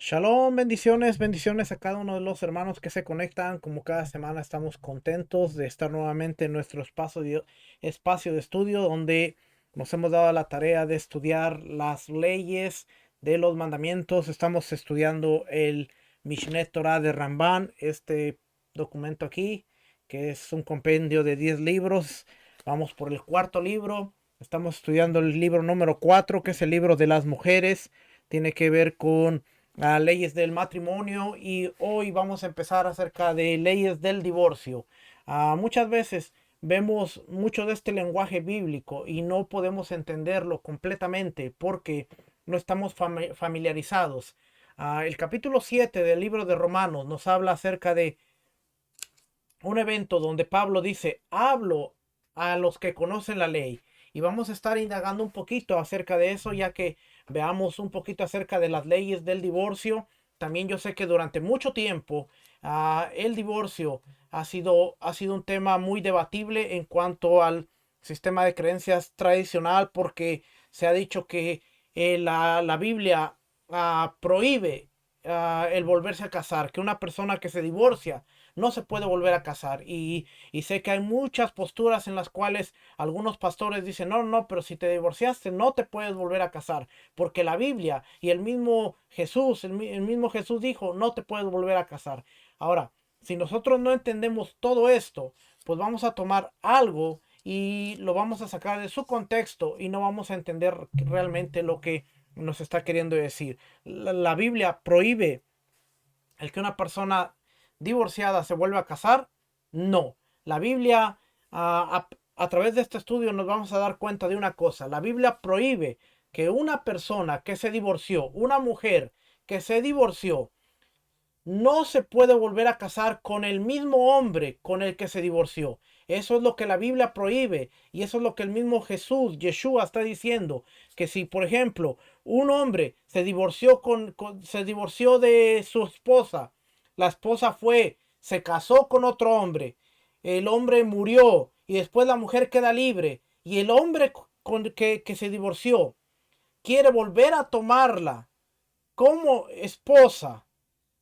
Shalom, bendiciones, bendiciones a cada uno de los hermanos que se conectan. Como cada semana estamos contentos de estar nuevamente en nuestro espacio de estudio donde nos hemos dado la tarea de estudiar las leyes de los mandamientos. Estamos estudiando el Mishneh Torah de Ramban, este documento aquí, que es un compendio de 10 libros. Vamos por el cuarto libro. Estamos estudiando el libro número 4, que es el libro de las mujeres. Tiene que ver con leyes del matrimonio, y hoy vamos a empezar acerca de leyes del divorcio. Muchas veces vemos mucho de este lenguaje bíblico y no podemos entenderlo completamente porque no estamos familiarizados. El capítulo 7 del libro de Romanos nos habla acerca de un evento donde Pablo dice: hablo a los que conocen la ley. Y vamos a estar indagando un poquito acerca de eso, ya que veamos un poquito acerca de las leyes del divorcio. También yo sé que durante mucho tiempo el divorcio ha sido un tema muy debatible en cuanto al sistema de creencias tradicional, porque se ha dicho que la Biblia prohíbe el volverse a casar, que una persona que se divorcia no se puede volver a casar. Y sé que hay muchas posturas en las cuales algunos pastores dicen: no, no, pero si te divorciaste no te puedes volver a casar, porque la Biblia y el mismo Jesús, el mismo Jesús dijo: no te puedes volver a casar. Ahora, si nosotros no entendemos todo esto, pues vamos a tomar algo y lo vamos a sacar de su contexto y no vamos a entender realmente lo que nos está queriendo decir. La Biblia prohíbe el que una persona divorciada se vuelva a casar. No. La Biblia, a través de este estudio nos vamos a dar cuenta de una cosa. La Biblia prohíbe que una persona que se divorció, una mujer que se divorció, no se puede volver a casar con el mismo hombre con el que se divorció. Eso es lo que la Biblia prohíbe, y eso es lo que el mismo Jesús, Yeshua, está diciendo: que si, por ejemplo, un hombre se divorció de su esposa, la esposa se casó con otro hombre, el hombre murió y después la mujer queda libre, y el hombre que se divorció quiere volver a tomarla como esposa,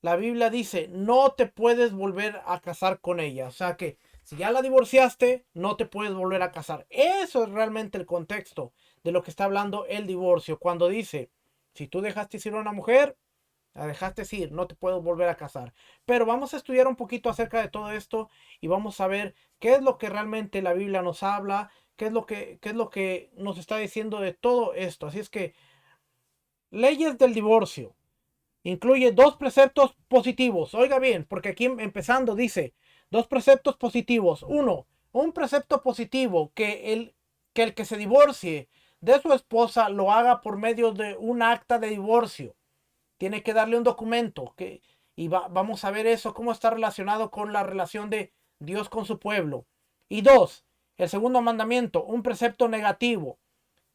la Biblia dice: no te puedes volver a casar con ella. O sea que si ya la divorciaste, no te puedes volver a casar. Eso es realmente el contexto de lo que está hablando el divorcio. Cuando dice: si tú dejaste ir a una mujer, la dejaste ir, no te puedes volver a casar. Pero vamos a estudiar un poquito acerca de todo esto y vamos a ver qué es lo que realmente la Biblia nos habla, qué es lo que nos está diciendo de todo esto. Así es que, leyes del divorcio. Incluye dos preceptos positivos. Oiga bien, porque aquí empezando dice: dos preceptos positivos. Uno, un precepto positivo: que el que se divorcie de su esposa lo haga por medio de un acta de divorcio. Tiene que darle un documento vamos a ver eso, cómo está relacionado con la relación de Dios con su pueblo. Y dos, el segundo mandamiento, un precepto negativo: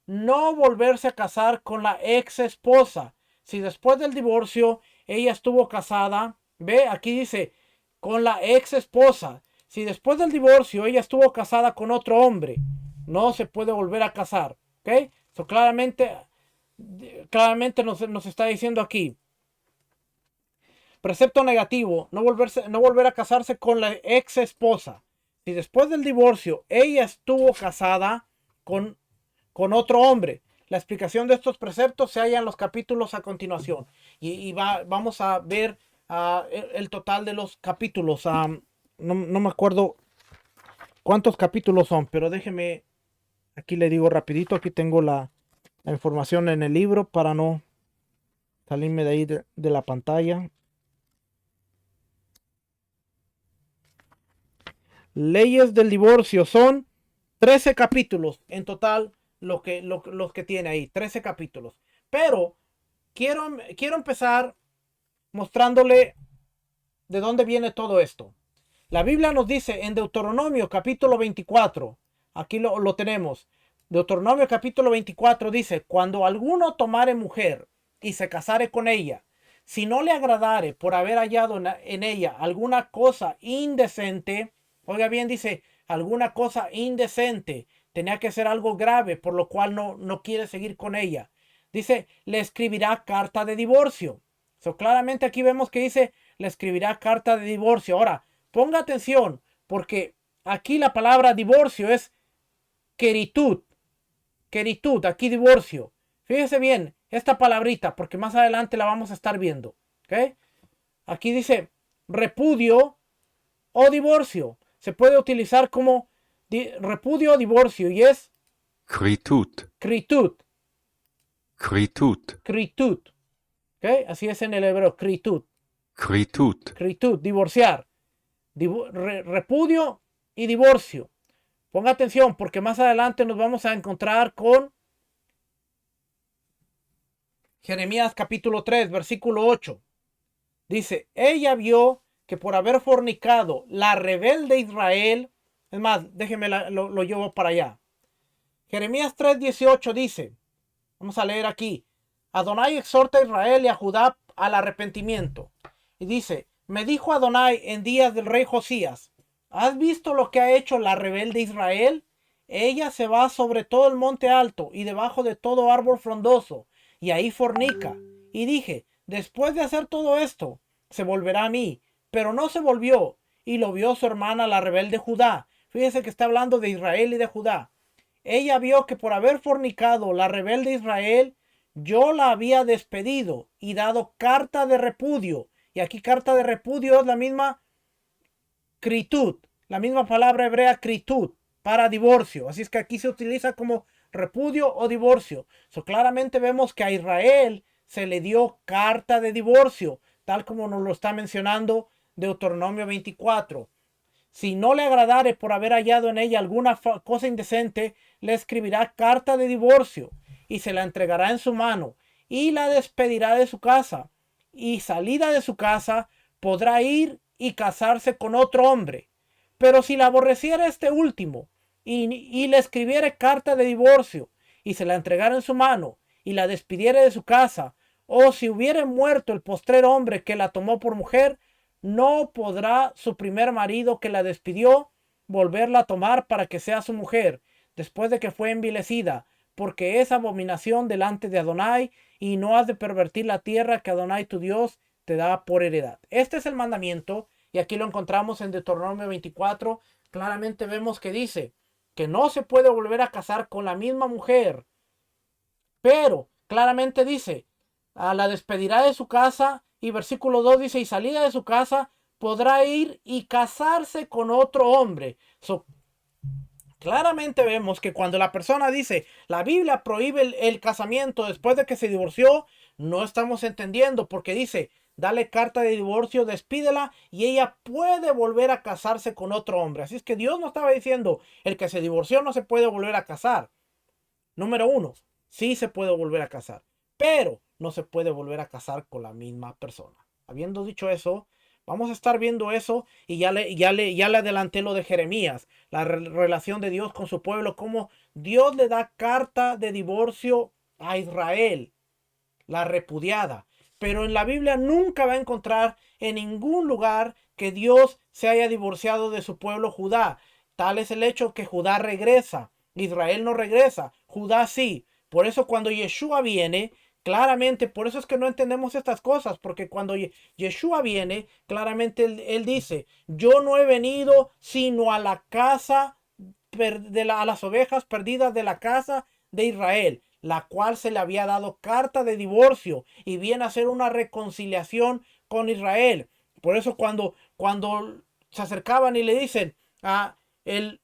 no volverse a casar con la ex esposa. Si después del divorcio ella estuvo casada, ve, aquí dice: con la ex esposa. Si después del divorcio ella estuvo casada con otro hombre, no se puede volver a casar. ¿Ok? So, claramente nos está diciendo aquí. Precepto negativo: no volver a casarse con la ex esposa. Si después del divorcio ella estuvo casada con otro hombre. La explicación de estos preceptos se halla en los capítulos a continuación. Vamos a ver el total de los capítulos. No me acuerdo cuántos capítulos son, pero déjeme, aquí le digo rapidito. Aquí tengo la información en el libro para no salirme de ahí de la pantalla. Leyes del divorcio son 13 capítulos en total, los que tiene ahí, 13 capítulos. Pero quiero empezar mostrándole de dónde viene todo esto. La Biblia nos dice en Deuteronomio capítulo 24, aquí lo tenemos. Deuteronomio capítulo 24 dice: cuando alguno tomare mujer y se casare con ella, si no le agradare por haber hallado en ella alguna cosa indecente. Oiga bien, dice: alguna cosa indecente. Tenía que ser algo grave, por lo cual no quiere seguir con ella. Dice: le escribirá carta de divorcio. So, claramente aquí vemos que dice, le escribirá carta de divorcio. Ahora, ponga atención, porque aquí la palabra divorcio es queritud. Queritud, aquí divorcio. Fíjese bien, esta palabrita, porque más adelante la vamos a estar viendo. ¿Ok? Aquí dice repudio o divorcio. Se puede utilizar como repudio o divorcio y es Kritud. critud. Kritud. Critud. ¿Ok? Así es en el hebreo, critud. Kritud. Critud, divorciar. Repudio y divorcio. Ponga atención porque más adelante nos vamos a encontrar con Jeremías capítulo 3, versículo 8. Dice, ella vio que por haber fornicado la rebelde Israel, es más, déjeme lo llevo para allá. Jeremías 3:18 dice, vamos a leer aquí, Adonai exhorta a Israel y a Judá al arrepentimiento. Y dice, me dijo Adonai en días del rey Josías, ¿has visto lo que ha hecho la rebelde Israel? Ella se va sobre todo el monte alto y debajo de todo árbol frondoso, y ahí fornica. Y dije, después de hacer todo esto, se volverá a mí. Pero no se volvió, y lo vio su hermana la rebelde Judá. Fíjese que está hablando de Israel y de Judá. Ella vio que por haber fornicado la rebelde Israel, yo la había despedido y dado carta de repudio. Y aquí carta de repudio es la misma critud, la misma palabra hebrea critud para divorcio. Así es que aquí se utiliza como repudio o divorcio. Claramente vemos que a Israel se le dio carta de divorcio, tal como nos lo está mencionando Deuteronomio 24. Si no le agradare por haber hallado en ella alguna cosa indecente, le escribirá carta de divorcio y se la entregará en su mano y la despedirá de su casa. Y salida de su casa podrá ir y casarse con otro hombre. Pero si la aborreciera este último y le escribiere carta de divorcio y se la entregara en su mano y la despidiere de su casa, o si hubiere muerto el postrer hombre que la tomó por mujer, no podrá su primer marido que la despidió volverla a tomar para que sea su mujer, después de que fue envilecida, porque es abominación delante de Adonai, y no has de pervertir la tierra que Adonai tu Dios te da por heredad. Este es el mandamiento, y aquí lo encontramos en Deuteronomio 24. Claramente vemos que dice que no se puede volver a casar con la misma mujer, pero claramente dice, a la despedirá de su casa, y versículo 2 dice, y salida de su casa podrá ir y casarse con otro hombre. Claramente vemos que cuando la persona dice, la Biblia prohíbe el casamiento después de que se divorció, no estamos entendiendo, porque dice, dale carta de divorcio, despídela y ella puede volver a casarse con otro hombre. Así es que Dios no estaba diciendo, el que se divorció no se puede volver a casar. Número uno, sí se puede volver a casar, pero no se puede volver a casar con la misma persona. Habiendo dicho eso, vamos a estar viendo eso, y ya le adelanté lo de Jeremías, la relación de Dios con su pueblo, cómo Dios le da carta de divorcio a Israel, la repudiada. Pero en la Biblia nunca va a encontrar en ningún lugar que Dios se haya divorciado de su pueblo Judá. Tal es el hecho que Judá regresa, Israel no regresa, Judá sí. Por eso cuando Yeshua viene, claramente, por eso es que no entendemos estas cosas, porque cuando Yeshua viene, claramente él dice, yo no he venido sino a la casa a las ovejas perdidas de la casa de Israel, la cual se le había dado carta de divorcio y viene a hacer una reconciliación con Israel. Por eso cuando se acercaban y le dicen, el,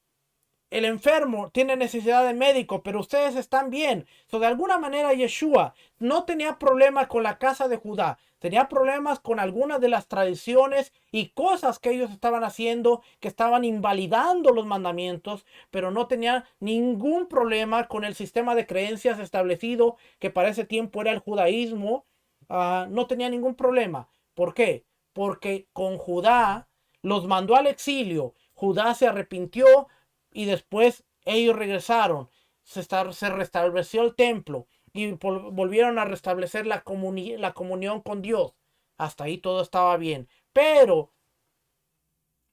el enfermo tiene necesidad de médico, pero ustedes están bien. De alguna manera Yeshua no tenía problemas con la casa de Judá. Tenía problemas con algunas de las tradiciones y cosas que ellos estaban haciendo, que estaban invalidando los mandamientos, pero no tenía ningún problema con el sistema de creencias establecido, que para ese tiempo era el judaísmo. No tenía ningún problema. ¿Por qué? Porque con Judá los mandó al exilio. Judá se arrepintió, y después ellos regresaron, se restableció el templo y volvieron a restablecer la comunión con Dios. Hasta ahí todo estaba bien. Pero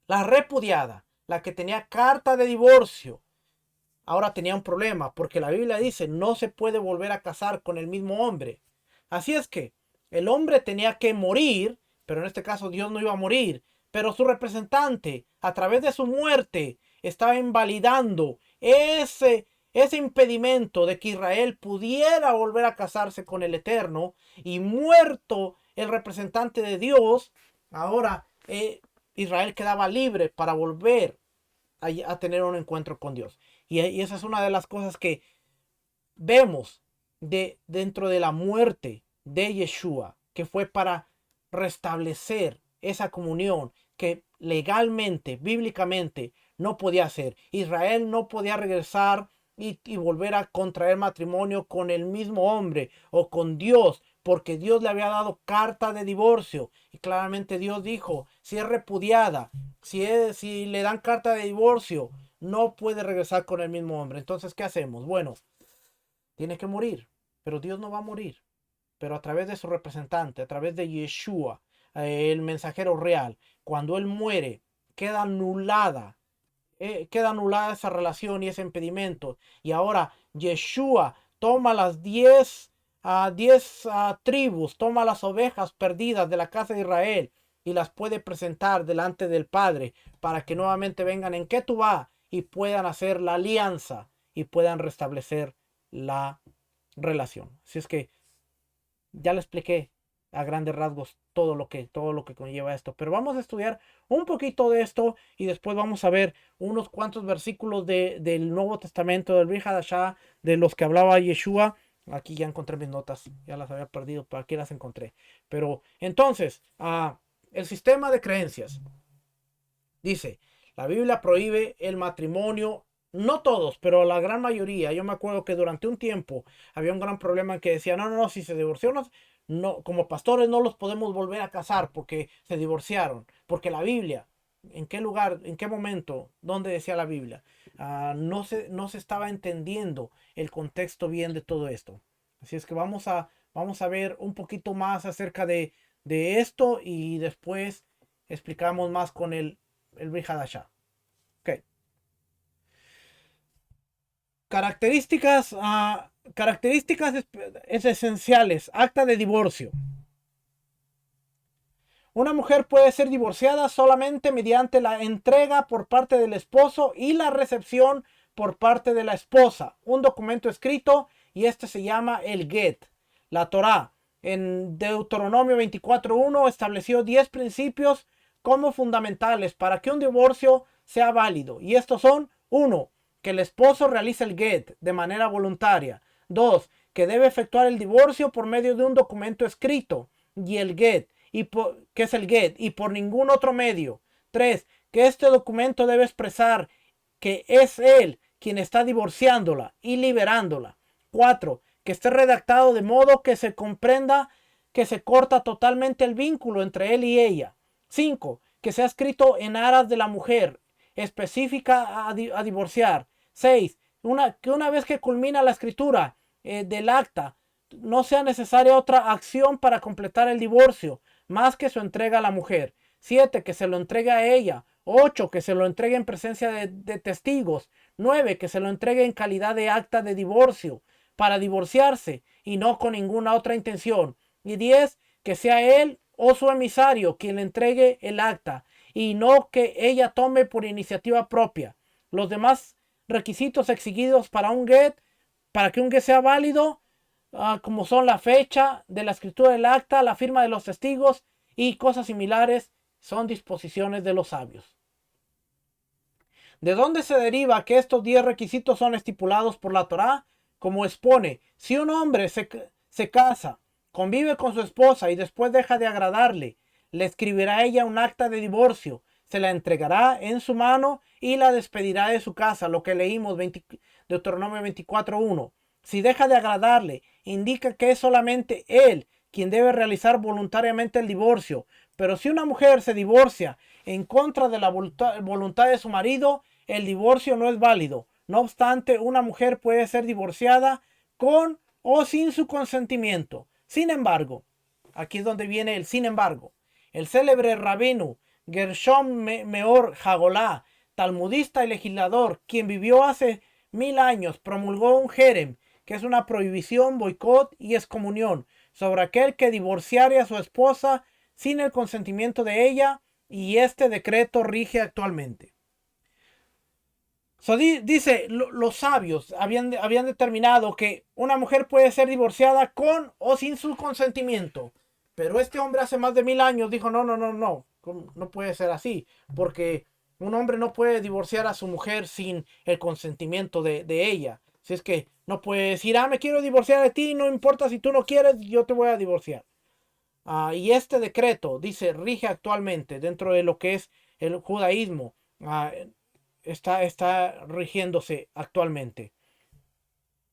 la repudiada, la que tenía carta de divorcio, ahora tenía un problema, porque la Biblia dice no se puede volver a casar con el mismo hombre. Así es que El hombre tenía que morir, pero en este caso Dios no iba a morir. Pero su representante, a través de su muerte, estaba invalidando ese impedimento de que Israel pudiera volver a casarse con el Eterno. Y muerto el representante de Dios, ahora Israel quedaba libre para volver a tener un encuentro con Dios. Y esa es una de las cosas que vemos dentro de la muerte de Yeshua, que fue para restablecer esa comunión que legalmente, bíblicamente, no podía hacer. Israel no podía regresar y volver a contraer matrimonio con el mismo hombre o con Dios, porque Dios le había dado carta de divorcio. Y claramente Dios dijo, si es repudiada, si le dan carta de divorcio, no puede regresar con el mismo hombre. Entonces, ¿qué hacemos? Bueno, tiene que morir, pero Dios no va a morir. Pero a través de su representante, a través de Yeshua, el mensajero real, cuando Él muere, queda anulada esa relación y ese impedimento. Y ahora Yeshua toma las 10 tribus, toma las ovejas perdidas de la casa de Israel y las puede presentar delante del Padre para que nuevamente vengan en Ketubá y puedan hacer la alianza y puedan restablecer la relación. Así es que ya le expliqué a grandes rasgos todo lo que conlleva esto. Pero vamos a estudiar un poquito de esto y después vamos a ver unos cuantos versículos del Nuevo Testamento, del Brit Hadashah, de los que hablaba Yeshua. Aquí ya encontré mis notas, ya las había perdido, pero aquí las encontré. Pero entonces, el sistema de creencias dice, la Biblia prohíbe el matrimonio, no todos, pero la gran mayoría. Yo me acuerdo que durante un tiempo había un gran problema en que decía, no, si se divorció, no, como pastores no los podemos volver a casar porque se divorciaron, porque la Biblia, ¿en qué lugar, en qué momento, dónde decía la Biblia? No se estaba entendiendo el contexto bien de todo esto. Así es que vamos a ver un poquito más acerca de esto y después explicamos más con el Brit Hadashah. Ok. Características esenciales. Acta de divorcio. Una mujer puede ser divorciada solamente mediante la entrega por parte del esposo y la recepción por parte de la esposa. Un documento escrito y este se llama el Get. La Torá en Deuteronomio 24:1 estableció 10 principios como fundamentales para que un divorcio sea válido. Y estos son: 1. Que el esposo realice el Get de manera voluntaria. 2. Que debe efectuar el divorcio por medio de un documento escrito y el Get, que es el Get, y por ningún otro medio. 3. Que este documento debe expresar que es él quien está divorciándola y liberándola. 4. Que esté redactado de modo que se comprenda que se corta totalmente el vínculo entre él y ella. 5. Que sea escrito en aras de la mujer, específica a divorciar. 6. Que una vez que culmina la escritura del acta, no sea necesaria otra acción para completar el divorcio, más que su entrega a la mujer. 7. Que se lo entregue a ella. 8. Que se lo entregue en presencia de testigos. 9. Que se lo entregue en calidad de acta de divorcio, para divorciarse y no con ninguna otra intención. Y 10. Que sea él o su emisario quien le entregue el acta y no que ella tome por iniciativa propia. Los demás requisitos exigidos para que un get sea válido, como son la fecha de la escritura del acta, la firma de los testigos y cosas similares, son disposiciones de los sabios. ¿De dónde se deriva que estos 10 requisitos son estipulados por la Torá? Como expone, si un hombre se casa, convive con su esposa y después deja de agradarle, le escribirá a ella un acta de divorcio, se la entregará en su mano y la despedirá de su casa, lo que leímos Deuteronomio 24:1. Si deja de agradarle, indica que es solamente él quien debe realizar voluntariamente el divorcio. Pero si una mujer se divorcia en contra de la voluntad de su marido, el divorcio no es válido. No obstante, una mujer puede ser divorciada con o sin su consentimiento. Sin embargo, aquí es donde viene el sin embargo. El célebre rabino Gershom Meor Hagolá, talmudista y legislador, quien vivió hace 1000 años, promulgó un jerem, que es una prohibición, boicot y excomunión, sobre aquel que divorciare a su esposa sin el consentimiento de ella, y este decreto rige actualmente. Dice, los sabios habían determinado que una mujer puede ser divorciada con o sin su consentimiento. Pero este hombre hace más de 1000 años dijo, no, no, no, no, no puede ser así. Porque un hombre no puede divorciar a su mujer sin el consentimiento de ella. Si es que no puede decir, me quiero divorciar de ti, no importa si tú no quieres, yo te voy a divorciar. Y este decreto, dice, rige actualmente dentro de lo que es el judaísmo. Está rigiéndose actualmente.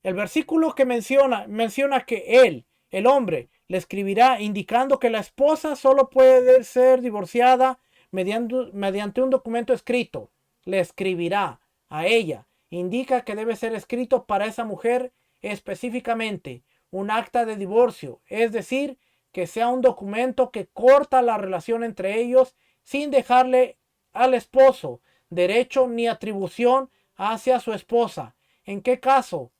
El versículo que menciona que él, el hombre, le escribirá indicando que la esposa solo puede ser divorciada mediante un documento escrito. Le escribirá a ella. Indica que debe ser escrito para esa mujer específicamente un acta de divorcio, es decir, que sea un documento que corta la relación entre ellos sin dejarle al esposo derecho ni atribución hacia su esposa. ¿En qué caso?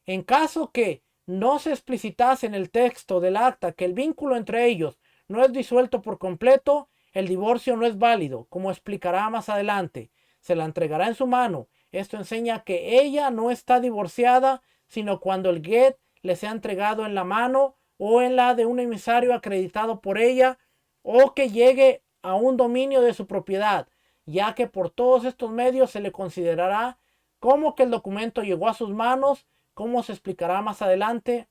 En caso que no se explicitase en el texto del acta que el vínculo entre ellos no es disuelto por completo, el divorcio no es válido, como explicará más adelante. Se la entregará en su mano. Esto enseña que ella no está divorciada, sino cuando el get le sea entregado en la mano o en la de un emisario acreditado por ella, o que llegue a un dominio de su propiedad, ya que por todos estos medios se le considerará como que el documento llegó a sus manos, como se explicará más adelante,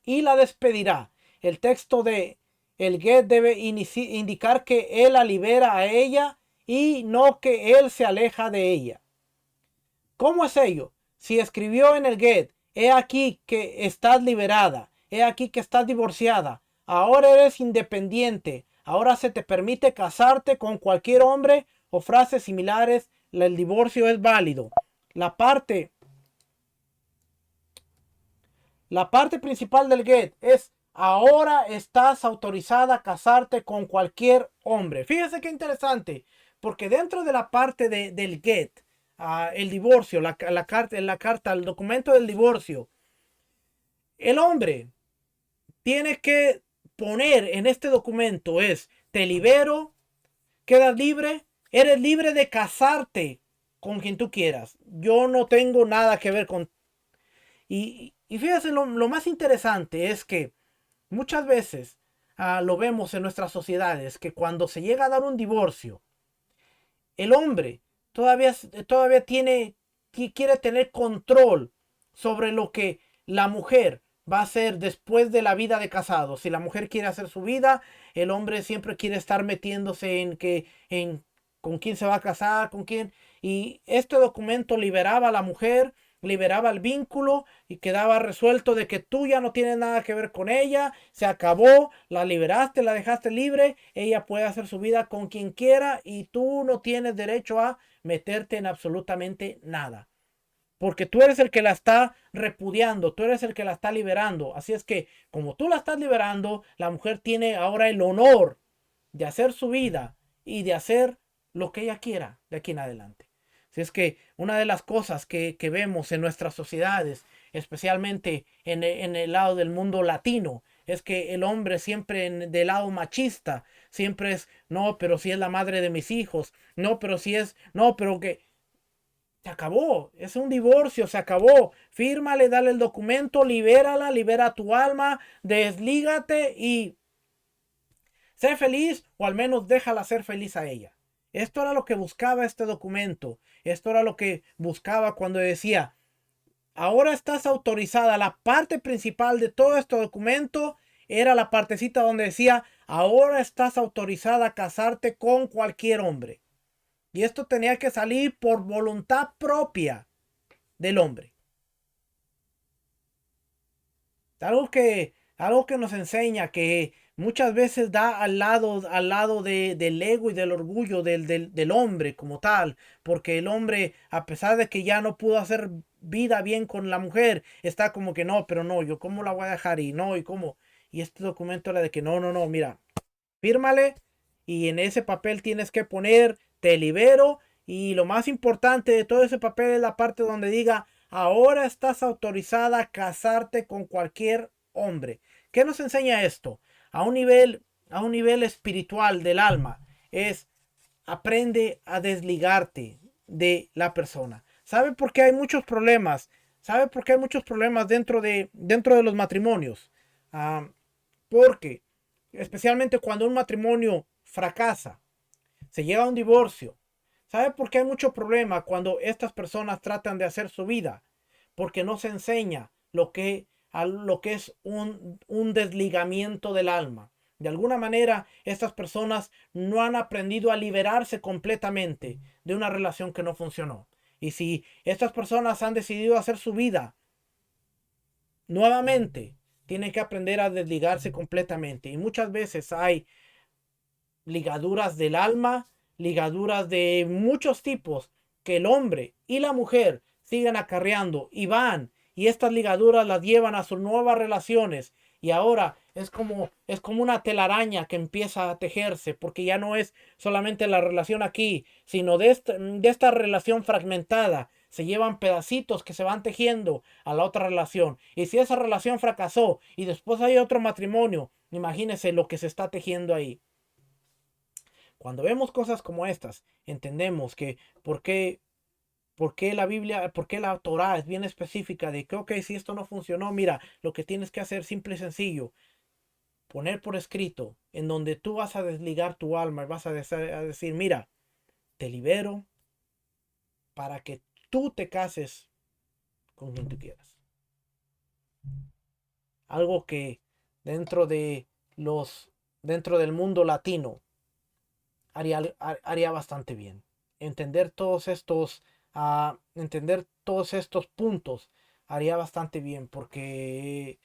y la despedirá. El texto de el get debe indicar que él la libera a ella y no que él se aleja de ella. ¿Cómo es ello? Si escribió en el get, he aquí que estás liberada, he aquí que estás divorciada, ahora eres independiente, ahora se te permite casarte con cualquier hombre o frases similares, el divorcio es válido. La parte principal del get es ahora estás autorizada a casarte con cualquier hombre. Fíjense qué interesante, porque dentro de la parte del get, el divorcio, la carta, el documento del divorcio, el hombre tiene que poner en este documento es, te libero, quedas libre, eres libre de casarte con quien tú quieras. Yo no tengo nada que ver con... Y fíjense, lo más interesante es que muchas veces lo vemos en nuestras sociedades, que cuando se llega a dar un divorcio, el hombre todavía quiere tener control sobre lo que la mujer va a hacer después de la vida de casado. Si la mujer quiere hacer su vida, el hombre siempre quiere estar metiéndose en con quién se va a casar, con quién. Y este documento liberaba a la mujer, liberaba el vínculo y quedaba resuelto de que tú ya no tienes nada que ver con ella, se acabó, la liberaste, la dejaste libre, ella puede hacer su vida con quien quiera y tú no tienes derecho a meterte en absolutamente nada. Porque tú eres el que la está repudiando, tú eres el que la está liberando. Así es que, como tú la estás liberando, la mujer tiene ahora el honor de hacer su vida y de hacer lo que ella quiera de aquí en adelante. Así es que una de las cosas que vemos en nuestras sociedades, especialmente en el lado del mundo latino, es que el hombre siempre del lado machista, siempre es, no, pero si es la madre de mis hijos, no, pero si es, no, pero que se acabó, es un divorcio, se acabó. Fírmale, dale el documento, libérala, libera tu alma, deslígate y sé feliz, o al menos déjala ser feliz a ella. Esto era lo que buscaba este documento. Esto era lo que buscaba cuando decía, ahora estás autorizada. La parte principal de todo este documento era la partecita donde decía, ahora estás autorizada a casarte con cualquier hombre. Y esto tenía que salir por voluntad propia del hombre. Algo que nos enseña que muchas veces da al lado del ego y del orgullo del hombre como tal. Porque el hombre, a pesar de que ya no pudo hacer vida bien con la mujer, está como que no, pero no, yo cómo la voy a dejar y no, y cómo. Y este documento era de que no, no, no, mira, fírmale y en ese papel tienes que poner te libero, y lo más importante de todo ese papel es la parte donde diga ahora estás autorizada a casarte con cualquier hombre. ¿Qué nos enseña esto? A un nivel espiritual del alma, es aprende a desligarte de la persona. ¿Sabe por qué hay muchos problemas? ¿Sabe por qué hay muchos problemas dentro de los matrimonios? Ah, porque, especialmente cuando un matrimonio fracasa, se llega a un divorcio. ¿Sabe por qué hay mucho problema cuando estas personas tratan de hacer su vida? Porque no se enseña lo que es un desligamiento del alma. De alguna manera, estas personas no han aprendido a liberarse completamente de una relación que no funcionó. Y si estas personas han decidido hacer su vida nuevamente, tienen que aprender a desligarse completamente. Y muchas veces hay ligaduras del alma, ligaduras de muchos tipos que el hombre y la mujer siguen acarreando y van, y estas ligaduras las llevan a sus nuevas relaciones, y ahora es como una telaraña que empieza a tejerse, porque ya no es solamente la relación aquí, sino de esta relación fragmentada se llevan pedacitos que se van tejiendo a la otra relación. Y si esa relación fracasó y después hay otro matrimonio, imagínense lo que se está tejiendo ahí. Cuando vemos cosas como estas, entendemos que por qué la Biblia, por qué la Torah es bien específica de que, ok, si esto no funcionó, mira, lo que tienes que hacer simple y sencillo, poner por escrito en donde tú vas a desligar tu alma y vas a decir, mira, te libero para que tú te cases con quien tú quieras. Algo que dentro de dentro del mundo latino haría bastante bien. Entender entender todos estos puntos haría bastante bien, porque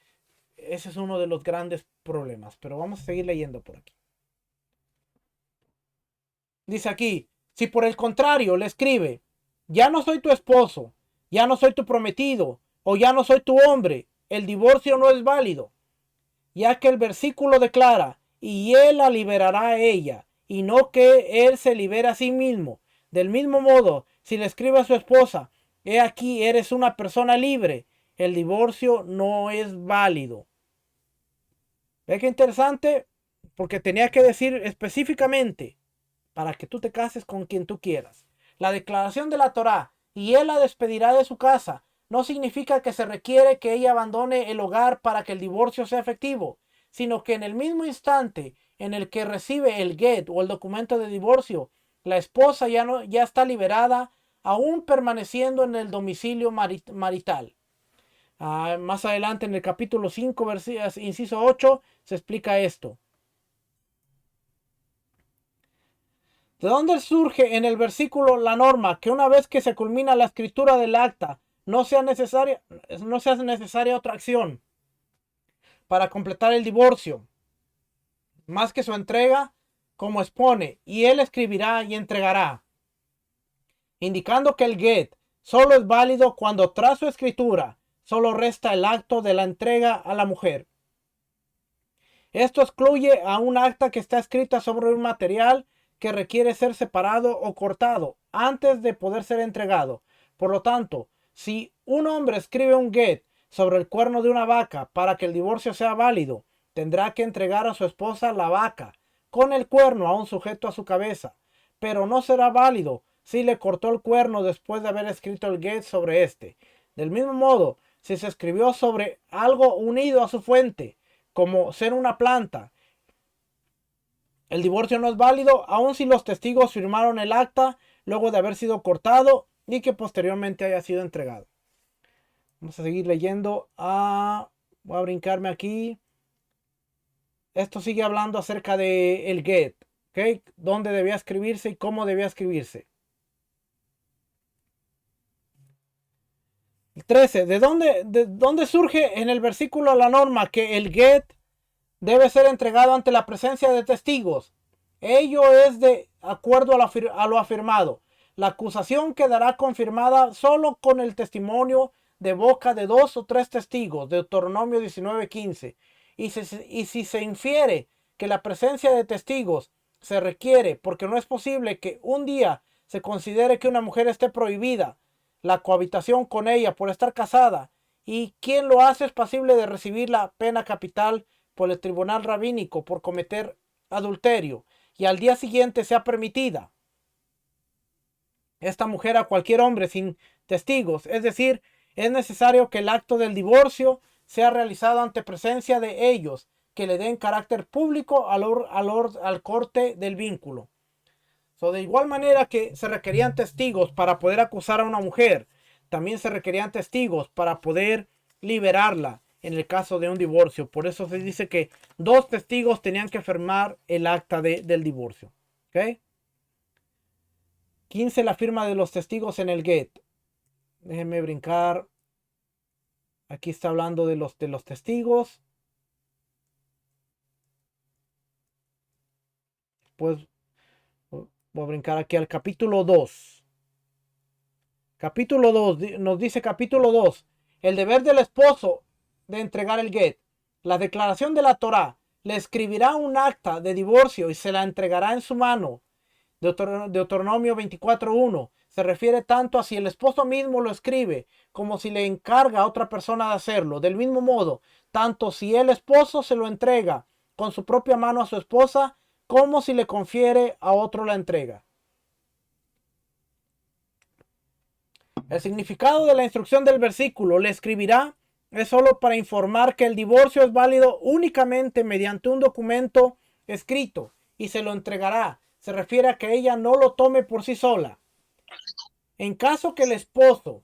ese es uno de los grandes problemas. Pero vamos a seguir leyendo por aquí. Dice aquí, si por el contrario le escribe, ya no soy tu esposo, ya no soy tu prometido, o ya no soy tu hombre, el divorcio no es válido, ya que el versículo declara, y él la liberará a ella, y no que él se libere a sí mismo. Del mismo modo, si le escribe a su esposa, he aquí eres una persona libre, el divorcio no es válido. ¿Ve qué interesante? Porque tenía que decir específicamente para que tú te cases con quien tú quieras. La declaración de la Torá, y él la despedirá de su casa, no significa que se requiere que ella abandone el hogar para que el divorcio sea efectivo, sino que en el mismo instante en el que recibe el get o el documento de divorcio, la esposa ya está liberada, aún permaneciendo en el domicilio marital. Más adelante en el capítulo 5, inciso 8, se explica esto. ¿De dónde surge en el versículo la norma que una vez que se culmina la escritura del acta no sea necesaria otra acción para completar el divorcio, más que su entrega, como expone, y él escribirá y entregará, indicando que el get solo es válido cuando tras su escritura solo resta el acto de la entrega a la mujer? Esto excluye a un acta que está escrita sobre un material que requiere ser separado o cortado antes de poder ser entregado. Por lo tanto, si un hombre escribe un get sobre el cuerno de una vaca para que el divorcio sea válido, tendrá que entregar a su esposa la vaca con el cuerno aún sujeto a su cabeza, pero no será válido si le cortó el cuerno después de haber escrito el get sobre este. Del mismo modo, si se escribió sobre algo unido a su fuente, como ser una planta, el divorcio no es válido, aun si los testigos firmaron el acta luego de haber sido cortado y que posteriormente haya sido entregado. Vamos a seguir leyendo. Voy a brincarme aquí. Esto sigue hablando acerca de el get, ¿ok? Dónde debía escribirse y cómo debía escribirse. 13. ¿De dónde surge en el versículo la norma que el get debe ser entregado ante la presencia de testigos? Ello es de acuerdo a lo afirmado. La acusación quedará confirmada solo con el testimonio de boca de 2 o 3 testigos, Deuteronomio 19:15. Y si se infiere que la presencia de testigos se requiere porque no es posible que un día se considere que una mujer esté prohibida la cohabitación con ella por estar casada, y quien lo hace es pasible de recibir la pena capital por el tribunal rabínico por cometer adulterio y al día siguiente sea permitida esta mujer a cualquier hombre sin testigos, es decir, es necesario que el acto del divorcio sea realizado ante presencia de ellos, que le den carácter público al corte del vínculo. De igual manera que se requerían testigos para poder acusar a una mujer, también se requerían testigos para poder liberarla en el caso de un divorcio. Por eso se dice que 2 testigos tenían que firmar el acta del divorcio. ¿Ok? 15. La firma de los testigos en el get. Déjenme brincar. Aquí está hablando de los testigos. Pues voy a brincar aquí al capítulo 2. Capítulo 2, nos dice capítulo 2, el deber del esposo de entregar el get. La declaración de la Torá, le escribirá un acta de divorcio y se la entregará en su mano. Deuteronomio 24:1 se refiere tanto a si el esposo mismo lo escribe como si le encarga a otra persona de hacerlo. Del mismo modo, tanto si el esposo se lo entrega con su propia mano a su esposa como si le confiere a otro la entrega. El significado de la instrucción del versículo le escribirá es solo para informar que el divorcio es válido únicamente mediante un documento escrito y se lo entregará. Se refiere a que ella no lo tome por sí sola. En caso que el esposo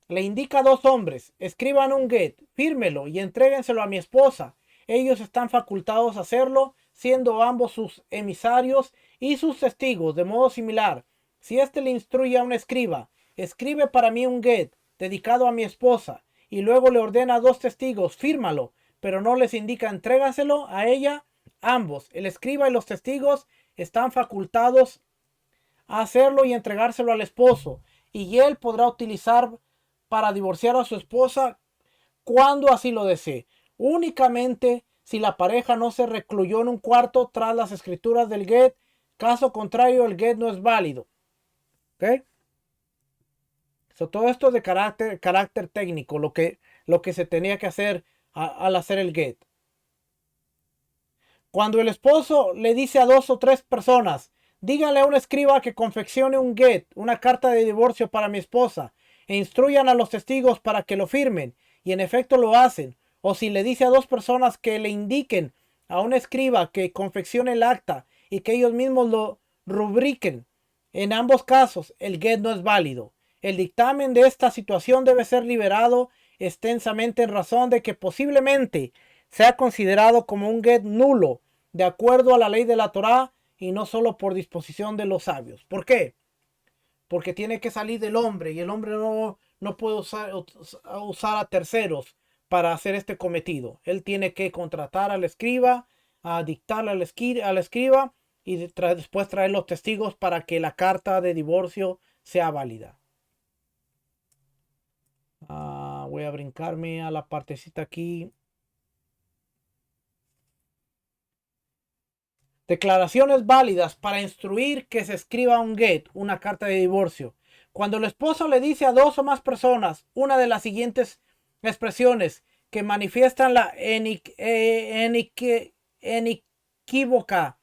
le indica a 2 hombres, escriban un get, fírmelo y entréguenselo a mi esposa. Ellos están facultados a hacerlo, siendo ambos sus emisarios y sus testigos. De modo similar, si éste le instruye a un escriba, escribe para mí un get dedicado a mi esposa, y luego le ordena a 2 testigos, fírmalo, pero no les indica entrégaselo a ella, ambos, el escriba y los testigos, están facultados a hacerlo y entregárselo al esposo, y él podrá utilizar para divorciar a su esposa cuando así lo desee, únicamente si la pareja no se recluyó en un cuarto tras las escrituras del get. Caso contrario, el get no es válido. ¿Ok? Todo esto de carácter técnico, lo que se tenía que hacer al hacer el get. Cuando el esposo le dice a 2 o 3 personas, díganle a un escriba que confeccione un get, una carta de divorcio para mi esposa, e instruyan a los testigos para que lo firmen, y en efecto lo hacen. O si le dice a 2 personas que le indiquen a un escriba que confeccione el acta y que ellos mismos lo rubriquen. En ambos casos, el get no es válido. El dictamen de esta situación debe ser liberado extensamente en razón de que posiblemente sea considerado como un get nulo de acuerdo a la ley de la Torá y no solo por disposición de los sabios. ¿Por qué? Porque tiene que salir del hombre y el hombre no puede usar a terceros para hacer este cometido. Él tiene que contratar al escriba, a dictarle al escriba y después traer los testigos para que la carta de divorcio sea válida. Voy a brincarme a la partecita aquí. Declaraciones válidas para instruir que se escriba un get, una carta de divorcio. Cuando el esposo le dice a 2 o más personas una de las siguientes expresiones que manifiestan la inequívoca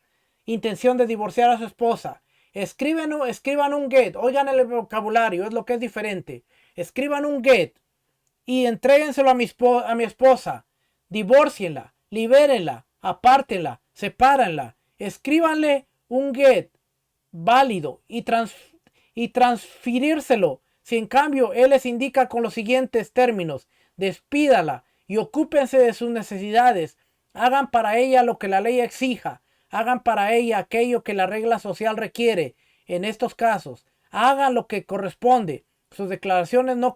intención de divorciar a su esposa, escriban un get, oigan el vocabulario, es lo que es diferente. Escriban un get y entréguenselo a mi esposa, divórcienla, libérenla, apártenla, sepárenla. Escríbanle un get válido y transferírselo. Si en cambio él les indica con los siguientes términos, despídala y ocúpense de sus necesidades, hagan para ella lo que la ley exija, hagan para ella aquello que la regla social requiere. En estos casos, hagan lo que corresponde. Sus declaraciones no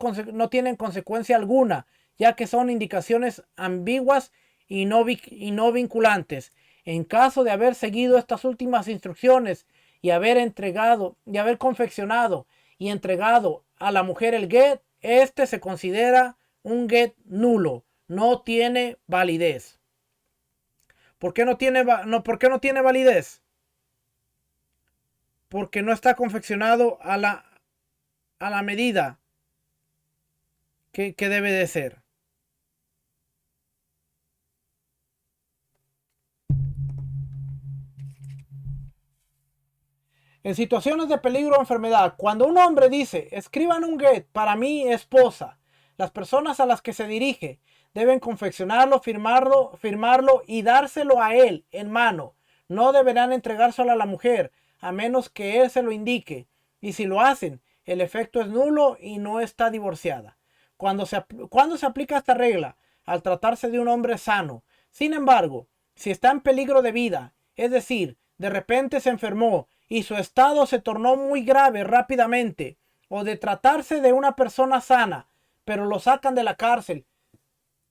tienen consecuencia alguna, ya que son indicaciones ambiguas y no vinculantes. En caso de haber seguido estas últimas instrucciones y haber confeccionado y entregado a la mujer el get, este se considera un get nulo, no tiene validez. ¿Por qué no tiene validez? Porque no está confeccionado a la medida que debe de ser. En situaciones de peligro o enfermedad, cuando un hombre dice, escriban un get para mi esposa, las personas a las que se dirige deben confeccionarlo, firmarlo y dárselo a él en mano. No deberán entregárselo a la mujer, a menos que él se lo indique. Y si lo hacen, el efecto es nulo y no está divorciada. Cuando se aplica esta regla, al tratarse de un hombre sano. Sin embargo, si está en peligro de vida, es decir, de repente se enfermó y su estado se tornó muy grave rápidamente, o de tratarse de una persona sana, pero lo sacan de la cárcel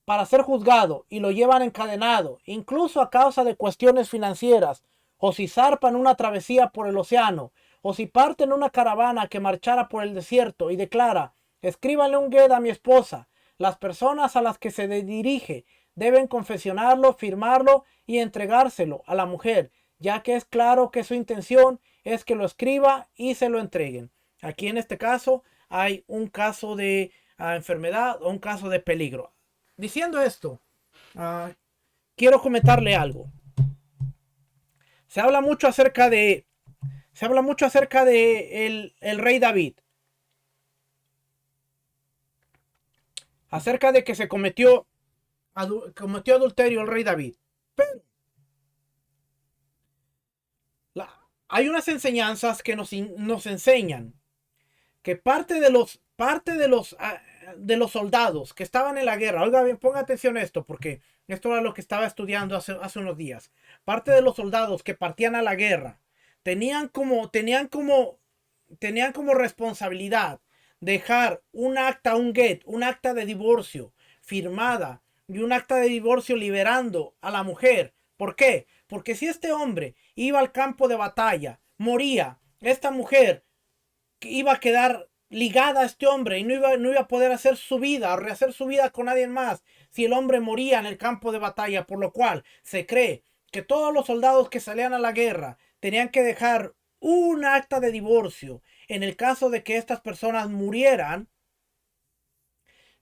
para ser juzgado y lo llevan encadenado, incluso a causa de cuestiones financieras, o si zarpan una travesía por el océano, o si parten una caravana que marchara por el desierto y declara, escríbanle un gued a mi esposa, las personas a las que se dirige deben confesionarlo, firmarlo y entregárselo a la mujer, ya que es claro que su intención es que lo escriba y se lo entreguen. Aquí en este caso hay un caso de enfermedad o un caso de peligro. Diciendo esto, uh, quiero comentarle algo. Se habla mucho acerca de, se habla mucho acerca de el rey David, acerca de que se cometió adulterio el rey David. Pero hay unas enseñanzas que nos enseñan que de los soldados que estaban en la guerra, oiga bien, ponga atención a esto, porque esto era lo que estaba estudiando hace unos días. Parte de los soldados que partían a la guerra tenían como responsabilidad dejar un acta de divorcio firmada y un acta de divorcio liberando a la mujer. ¿Por qué? Porque si este hombre iba al campo de batalla, moría, esta mujer iba a quedar ligada a este hombre y no iba a poder hacer su vida, rehacer su vida con nadie más si el hombre moría en el campo de batalla, por lo cual se cree que todos los soldados que salían a la guerra tenían que dejar un acta de divorcio. En el caso de que estas personas murieran,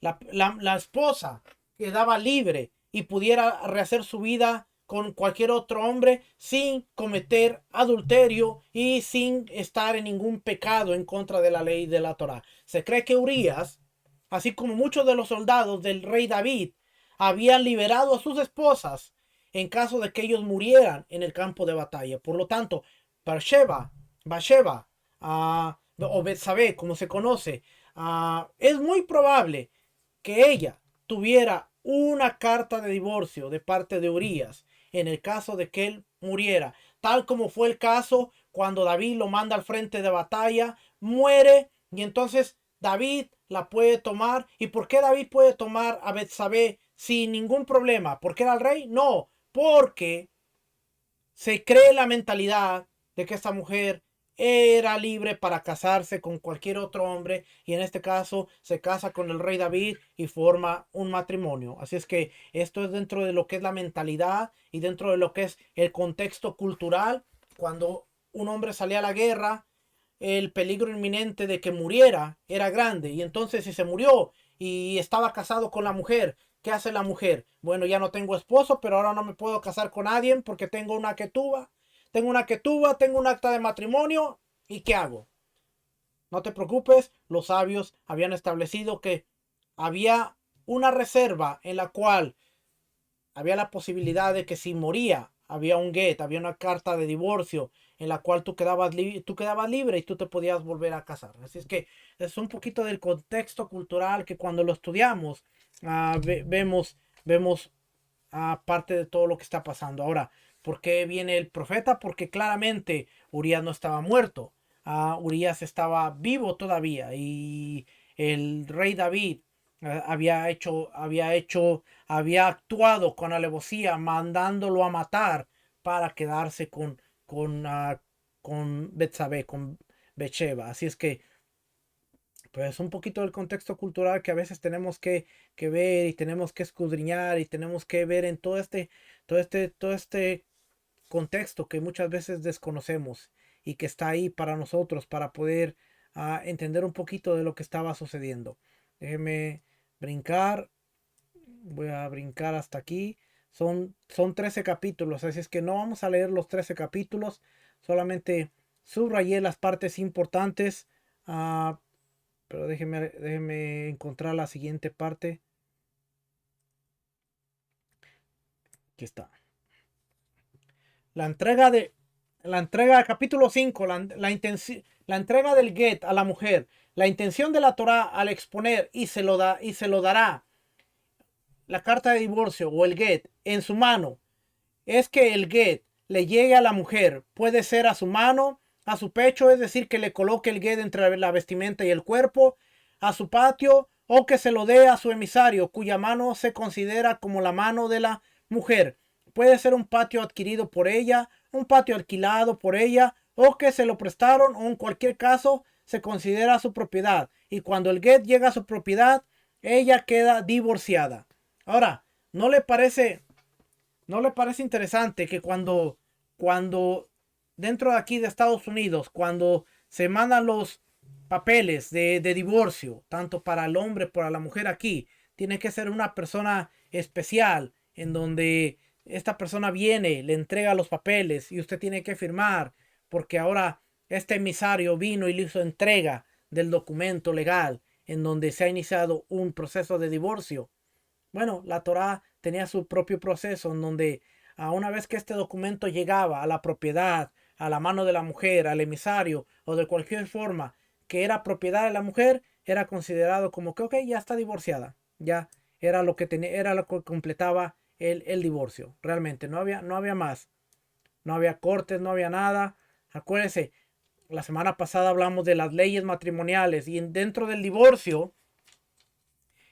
la esposa quedaba libre y pudiera rehacer su vida con cualquier otro hombre sin cometer adulterio y sin estar en ningún pecado en contra de la ley de la Torá. Se cree que Urias, así como muchos de los soldados del rey David, habían liberado a sus esposas en caso de que ellos murieran en el campo de batalla. Por lo tanto, Bathsheba, o Betsabé, como se conoce, es muy probable que ella tuviera una carta de divorcio de parte de Urias en el caso de que él muriera, tal como fue el caso cuando David lo manda al frente de batalla, muere y entonces David la puede tomar. ¿Y por qué David puede tomar a Betsabé sin ningún problema? ¿Porque era el rey? No, porque se cree la mentalidad de que esta mujer era libre para casarse con cualquier otro hombre y en este caso se casa con el rey David y forma un matrimonio. Así es que esto es dentro de lo que es la mentalidad y dentro de lo que es el contexto cultural. Cuando un hombre salía a la guerra, el peligro inminente de que muriera era grande y entonces si se murió y estaba casado con la mujer, ¿qué hace la mujer? Bueno, ya no tengo esposo, pero ahora no me puedo casar con nadie porque tengo un acta de matrimonio. ¿Y qué hago? No te preocupes, los sabios habían establecido que había una reserva en la cual había la posibilidad de que si moría, había un get, había una carta de divorcio en la cual tú quedabas libre y tú te podías volver a casar. Así es que es un poquito del contexto cultural que cuando lo estudiamos vemos parte de todo lo que está pasando. Ahora, ¿por qué viene el profeta? Porque claramente Urias no estaba muerto. Urias estaba vivo todavía y el rey David había actuado con alevosía, mandándolo a matar para quedarse con Betsabé, con Bethsheba. Así es que, pues, un poquito del contexto cultural que a veces tenemos que ver y tenemos que escudriñar y tenemos que ver en todo este contexto que muchas veces desconocemos y que está ahí para nosotros para poder entender un poquito de lo que estaba sucediendo. Déjeme brincar, voy a brincar hasta aquí. Son 13 capítulos, así es que no vamos a leer los 13 capítulos, solamente subrayé las partes importantes. Pero déjeme encontrar la siguiente parte. Aquí está. La entrega de capítulo 5, la entrega del get a la mujer. La intención de la Torá al exponer y se lo dará la carta de divorcio o el get en su mano es que el get le llegue a la mujer. Puede ser a su mano, a su pecho, es decir, que le coloque el get entre la vestimenta y el cuerpo, a su patio, o que se lo dé a su emisario, cuya mano se considera como la mano de la mujer. Puede ser un patio adquirido por ella, un patio alquilado por ella, o que se lo prestaron, o en cualquier caso se considera su propiedad. Y cuando el get llega a su propiedad, ella queda divorciada. Ahora, ¿no le parece interesante que cuando dentro de aquí de Estados Unidos, cuando se mandan los papeles de divorcio, tanto para el hombre como para la mujer aquí, tiene que ser una persona especial en donde esta persona viene, le entrega los papeles y usted tiene que firmar porque ahora este emisario vino y le hizo entrega del documento legal en donde se ha iniciado un proceso de divorcio? Bueno, la Torá tenía su propio proceso en donde a una vez que este documento llegaba a la propiedad, a la mano de la mujer, al emisario o de cualquier forma que era propiedad de la mujer, era considerado como que, ok, ya está divorciada. Ya era lo que tenía, era lo que completaba el divorcio. Realmente no había más. No había cortes, no había nada. Acuérdense, la semana pasada hablamos de las leyes matrimoniales y dentro del divorcio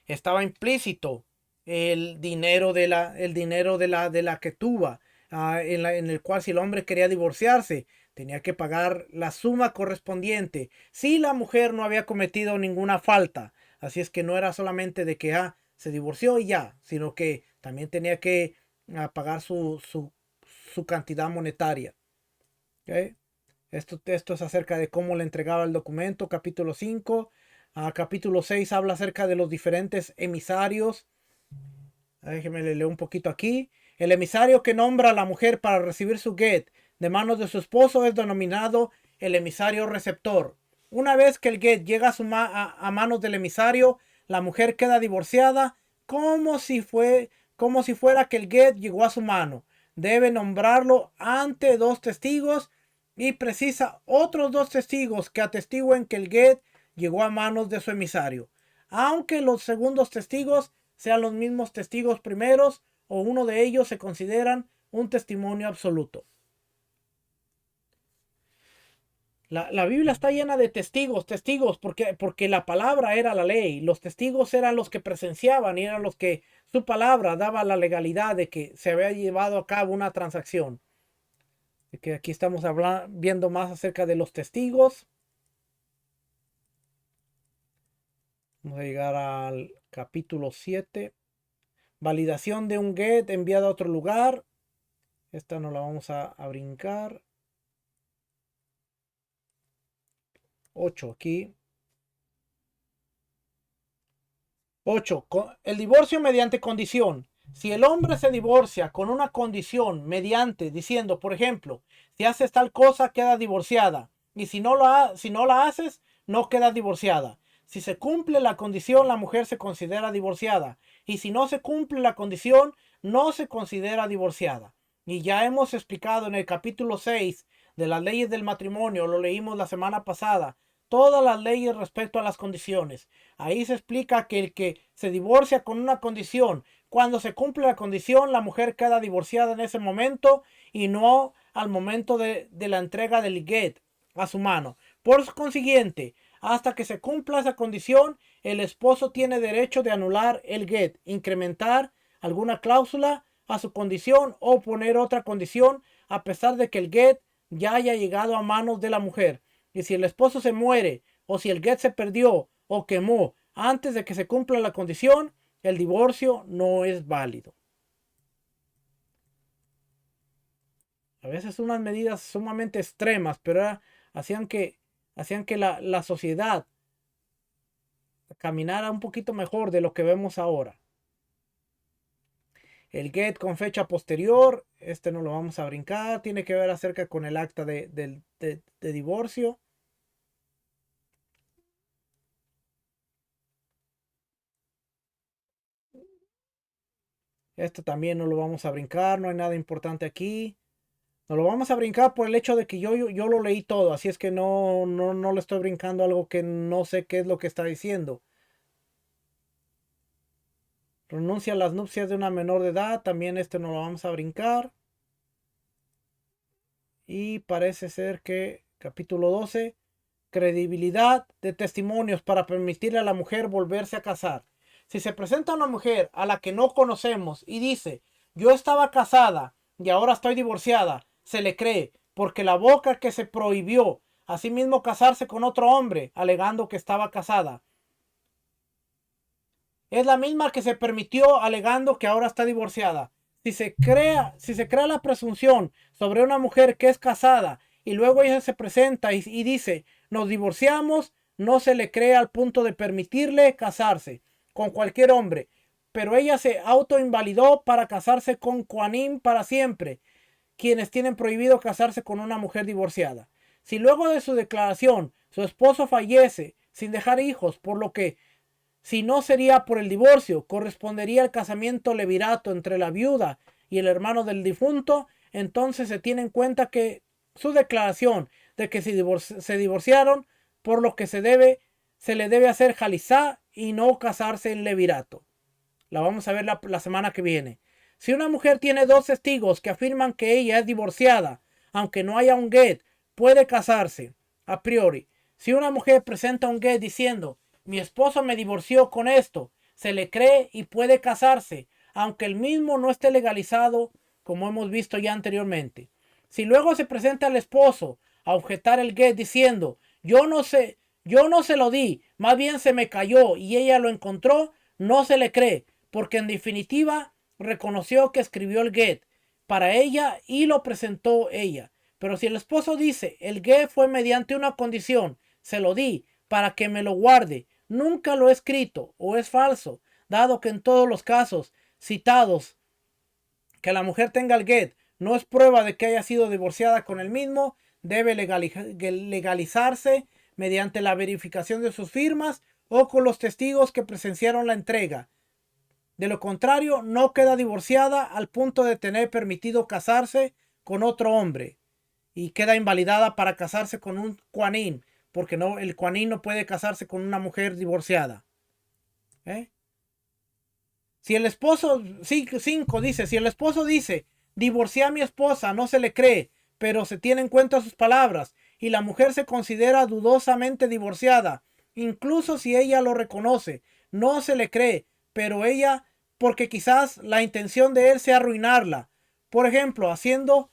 estaba implícito el dinero de la que tuvo, en el cual si el hombre quería divorciarse, tenía que pagar la suma correspondiente. Si la mujer no había cometido ninguna falta, así es que no era solamente de que se divorció y ya, sino que también tenía que pagar su cantidad monetaria. ¿Okay? Esto es acerca de cómo le entregaba el documento, capítulo 5. Capítulo 6 habla acerca de los diferentes emisarios. Déjeme leer un poquito aquí. El emisario que nombra a la mujer para recibir su get de manos de su esposo es denominado el emisario receptor. Una vez que el get llega a manos del emisario, la mujer queda divorciada como si fuera que el get llegó a su mano. Debe nombrarlo ante dos testigos y precisa otros dos testigos que atestiguen que el get llegó a manos de su emisario. Aunque los segundos testigos sean los mismos testigos primeros o uno de ellos se consideran un testimonio absoluto. La Biblia está llena de testigos, porque la palabra era la ley. Los testigos eran los que presenciaban y eran los que su palabra daba la legalidad de que se había llevado a cabo una transacción. Así que aquí estamos viendo más acerca de los testigos. Vamos a llegar al capítulo 7. Validación de un get enviado a otro lugar. Esta no la vamos a brincar. 8 aquí. 8. El divorcio mediante condición. Si el hombre se divorcia con una condición mediante diciendo, por ejemplo, si haces tal cosa, queda divorciada. Y si no la haces, no queda divorciada. Si se cumple la condición, la mujer se considera divorciada. Y si no se cumple la condición, no se considera divorciada. Y ya hemos explicado en el capítulo 6 de las leyes del matrimonio, lo leímos la semana pasada, todas las leyes respecto a las condiciones. Ahí se explica que el que se divorcia con una condición, cuando se cumple la condición, la mujer queda divorciada en ese momento y no al momento de la entrega del get a su mano. Por consiguiente, hasta que se cumpla esa condición, el esposo tiene derecho de anular el get, incrementar alguna cláusula a su condición o poner otra condición a pesar de que el get ya haya llegado a manos de la mujer. Y si el esposo se muere o si el get se perdió o quemó antes de que se cumpla la condición, el divorcio no es válido. A veces unas medidas sumamente extremas, pero hacían que la sociedad caminara un poquito mejor de lo que vemos ahora. El get con fecha posterior, este no lo vamos a brincar, tiene que ver acerca con el acta de divorcio. Esto también no lo vamos a brincar, no hay nada importante aquí. No lo vamos a brincar por el hecho de que yo lo leí todo, así es que no le estoy brincando algo que no sé qué es lo que está diciendo. Renuncia a las nupcias de una menor de edad, también este no lo vamos a brincar. Y parece ser que capítulo 12, credibilidad de testimonios para permitirle a la mujer volverse a casar. Si se presenta una mujer a la que no conocemos y dice, yo estaba casada y ahora estoy divorciada, se le cree, porque la boca que se prohibió asimismo casarse con otro hombre, alegando que estaba casada, es la misma que se permitió alegando que ahora está divorciada. Si se crea la presunción sobre una mujer que es casada y luego ella se presenta y dice, nos divorciamos, no se le cree al punto de permitirle casarse con cualquier hombre. Pero ella se autoinvalidó para casarse con Quanim para siempre, quienes tienen prohibido casarse con una mujer divorciada. Si luego de su declaración su esposo fallece sin dejar hijos, por lo que si no sería por el divorcio, correspondería el casamiento levirato entre la viuda y el hermano del difunto, entonces se tiene en cuenta que su declaración de que se divorciaron, por lo que se le debe hacer jalizá y no casarse en levirato. La vamos a ver la semana que viene. Si una mujer tiene dos testigos que afirman que ella es divorciada, aunque no haya un get, puede casarse a priori. Si una mujer presenta un get diciendo, mi esposo me divorció con esto, se le cree y puede casarse, aunque el mismo no esté legalizado, como hemos visto ya anteriormente. Si luego se presenta el esposo a objetar el get diciendo, yo no se lo di, más bien se me cayó y ella lo encontró, no se le cree, porque en definitiva reconoció que escribió el get para ella y lo presentó ella. Pero si el esposo dice, el get fue mediante una condición, se lo di para que me lo guarde, nunca lo he escrito o es falso, dado que en todos los casos citados que la mujer tenga el get no es prueba de que haya sido divorciada con el mismo, debe legalizarse mediante la verificación de sus firmas o con los testigos que presenciaron la entrega. De lo contrario, no queda divorciada al punto de tener permitido casarse con otro hombre y queda invalidada para casarse con un Quanín, porque no, el Quanín no puede casarse con una mujer divorciada. Si el esposo, 5 dice, si el esposo dice, divorcié a mi esposa, no se le cree, pero se tiene en cuenta sus palabras, y la mujer se considera dudosamente divorciada, incluso si ella lo reconoce, no se le cree, pero ella, porque quizás la intención de él sea arruinarla. Por ejemplo, haciendo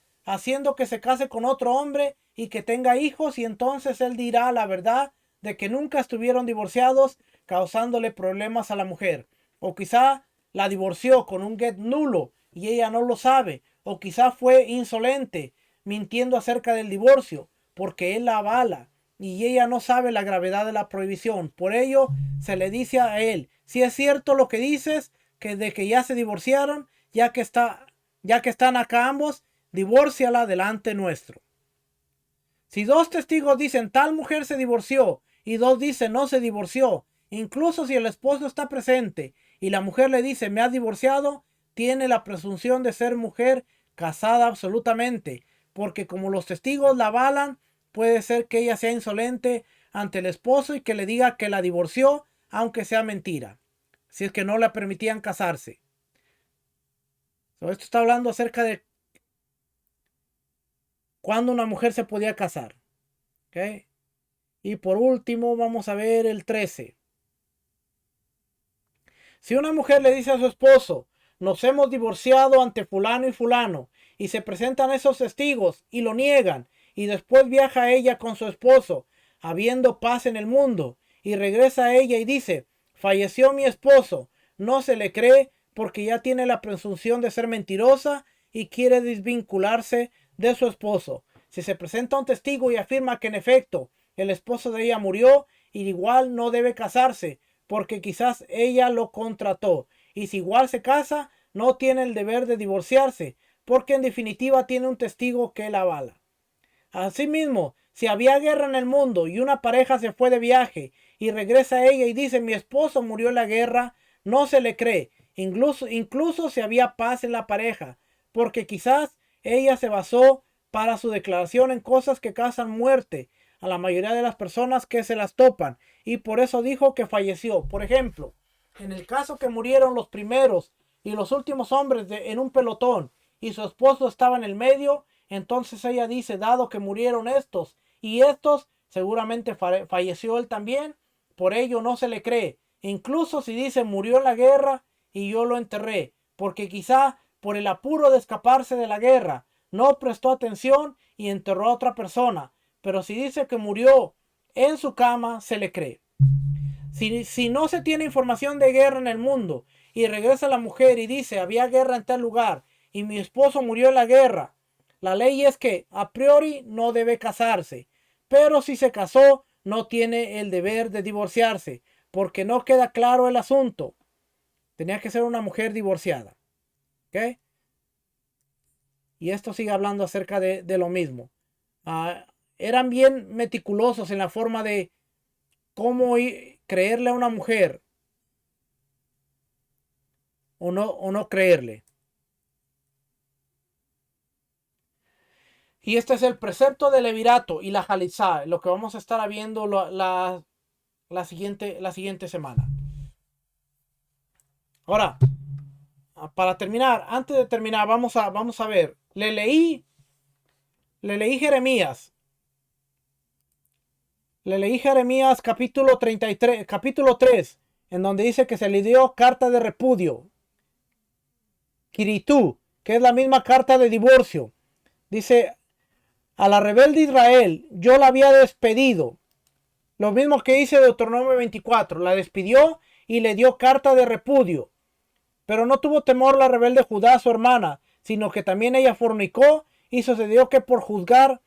que se case con otro hombre y que tenga hijos, y entonces él dirá la verdad de que nunca estuvieron divorciados, causándole problemas a la mujer. O quizá la divorció con un get nulo y ella no lo sabe. O quizá fue insolente, mintiendo acerca del divorcio, porque él la avala y ella no sabe la gravedad de la prohibición. Por ello, se le dice a él, si es cierto lo que dices, que de que ya se divorciaron, ya que están acá ambos, divórciala delante nuestro. Si dos testigos dicen tal mujer se divorció y dos dicen no se divorció, incluso si el esposo está presente y la mujer le dice me has divorciado, tiene la presunción de ser mujer casada absolutamente, porque como los testigos la avalan, puede ser que ella sea insolente ante el esposo y que le diga que la divorció, aunque sea mentira, si es que no le permitían casarse. Esto está hablando acerca de cuándo una mujer se podía casar. ¿Okay? Y por último vamos a ver el 13. Si una mujer le dice a su esposo, nos hemos divorciado ante fulano y fulano, y se presentan esos testigos y lo niegan, y después viaja ella con su esposo, habiendo paz en el mundo, y regresa a ella y dice, falleció mi esposo, no se le cree porque ya tiene la presunción de ser mentirosa y quiere desvincularse de su esposo. Si se presenta un testigo y afirma que en efecto el esposo de ella murió, igual no debe casarse, porque quizás ella lo contrató. Y si igual se casa, no tiene el deber de divorciarse, porque en definitiva tiene un testigo que la avala. Asimismo, si había guerra en el mundo y una pareja se fue de viaje y regresa a ella y dice mi esposo murió en la guerra, no se le cree, incluso si había paz en la pareja, porque quizás ella se basó para su declaración en cosas que causan muerte a la mayoría de las personas que se las topan, y por eso dijo que falleció. Por ejemplo, en el caso que murieron los primeros y los últimos hombres en un pelotón y su esposo estaba en el medio, entonces ella dice, dado que murieron estos y estos, seguramente falleció él también, por ello no se le cree. Incluso si dice murió en la guerra y yo lo enterré, porque quizá por el apuro de escaparse de la guerra no prestó atención y enterró a otra persona. Pero si dice que murió en su cama, se le cree. Si no se tiene información de guerra en el mundo y regresa la mujer y dice había guerra en tal lugar y mi esposo murió en la guerra, la ley es que a priori no debe casarse, pero si se casó no tiene el deber de divorciarse, porque no queda claro el asunto. Tenía que ser una mujer divorciada. ¿Ok? Y esto sigue hablando acerca de lo mismo. Eran bien meticulosos en la forma de cómo creerle a una mujer o no creerle. Y este es el precepto del levirato y la jalizá, lo que vamos a estar viendo la siguiente semana. Ahora, para terminar, antes de terminar, vamos a ver. Le leí Jeremías. Le leí Jeremías capítulo 33, capítulo 3, en donde dice que se le dio carta de repudio. Kiritú, que es la misma carta de divorcio. Dice, a la rebelde Israel, yo la había despedido. Lo mismo que dice Deuteronomio 24, la despidió y le dio carta de repudio. Pero no tuvo temor la rebelde Judá, su hermana, sino que también ella fornicó y sucedió que por juzgar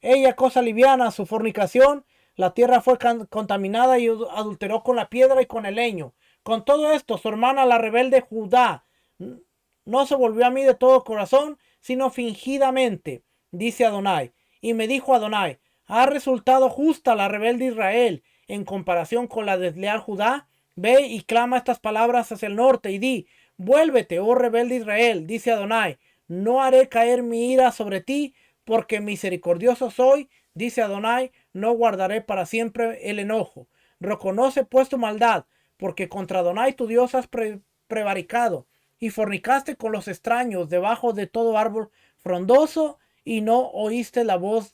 ella cosa liviana su fornicación, la tierra fue contaminada y adulteró con la piedra y con el leño. Con todo esto, su hermana la rebelde Judá no se volvió a mí de todo corazón, sino fingidamente, dice Adonai. Y me dijo Adonai, ¿ha resultado justa la rebelde Israel en comparación con la desleal Judá? Ve y clama estas palabras hacia el norte y di, vuélvete, oh rebelde Israel, dice Adonai, no haré caer mi ira sobre ti, porque misericordioso soy, dice Adonai, no guardaré para siempre el enojo. Reconoce pues tu maldad, porque contra Adonai tu Dios has prevaricado, y fornicaste con los extraños debajo de todo árbol frondoso, y no oíste la voz,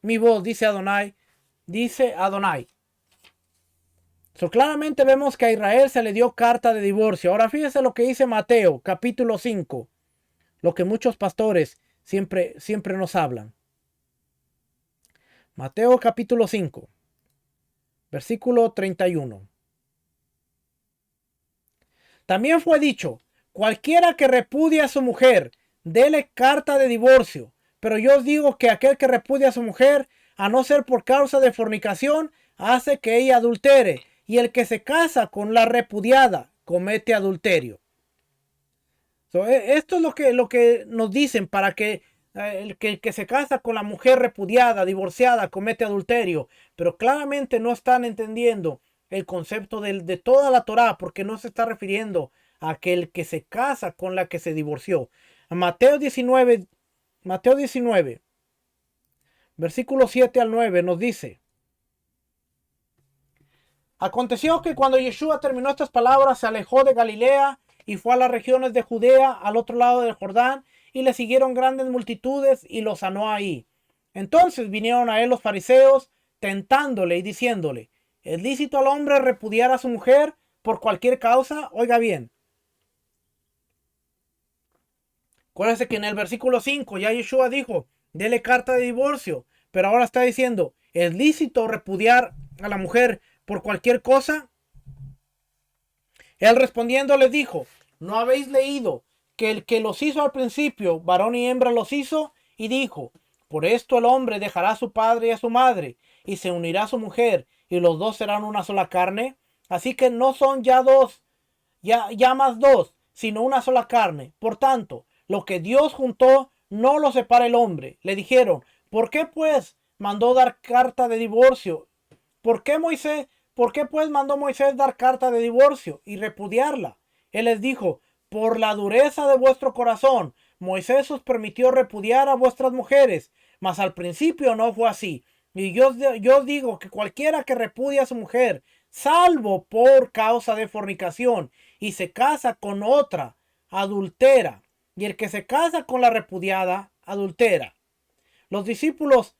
mi voz, dice Adonai, dice Adonai. Claramente vemos que a Israel se le dio carta de divorcio. Ahora fíjese lo que dice Mateo, capítulo 5, lo que muchos pastores siempre nos hablan. Mateo capítulo 5, versículo 31. También fue dicho, cualquiera que repudie a su mujer, dele carta de divorcio. Pero yo os digo que aquel que repudia a su mujer, a no ser por causa de fornicación, hace que ella adultere. Y el que se casa con la repudiada comete adulterio. Esto es lo que nos dicen para que el que se casa con la mujer repudiada, divorciada, comete adulterio. Pero claramente no están entendiendo el concepto de toda la Torá, porque no se está refiriendo a aquel que se casa con la que se divorció. Mateo 19, versículo 7 al 9 nos dice, aconteció que cuando Yeshua terminó estas palabras, se alejó de Galilea y fue a las regiones de Judea, al otro lado del Jordán, y le siguieron grandes multitudes y lo sanó ahí. Entonces vinieron a él los fariseos, tentándole y diciéndole, ¿es lícito al hombre repudiar a su mujer por cualquier causa? Oiga bien. Acuérdense que en el versículo 5 ya Yeshua dijo, dele carta de divorcio, pero ahora está diciendo, ¿es lícito repudiar a la mujer por cualquier cosa? Él respondiendo les dijo, ¿no habéis leído que el que los hizo al principio, varón y hembra los hizo? Y dijo, por esto el hombre dejará a su padre y a su madre, y se unirá a su mujer, y los dos serán una sola carne. Así que no son ya dos, ya más dos, sino una sola carne. Por tanto, lo que Dios juntó, no lo separa el hombre. Le dijeron, ¿por qué pues mandó dar carta de divorcio? ¿Por qué pues mandó Moisés dar carta de divorcio y repudiarla? Él les dijo, por la dureza de vuestro corazón, Moisés os permitió repudiar a vuestras mujeres, mas al principio no fue así. Y yo os digo que cualquiera que repudia a su mujer, salvo por causa de fornicación, y se casa con otra, adultera. Y el que se casa con la repudiada, adultera. Los discípulos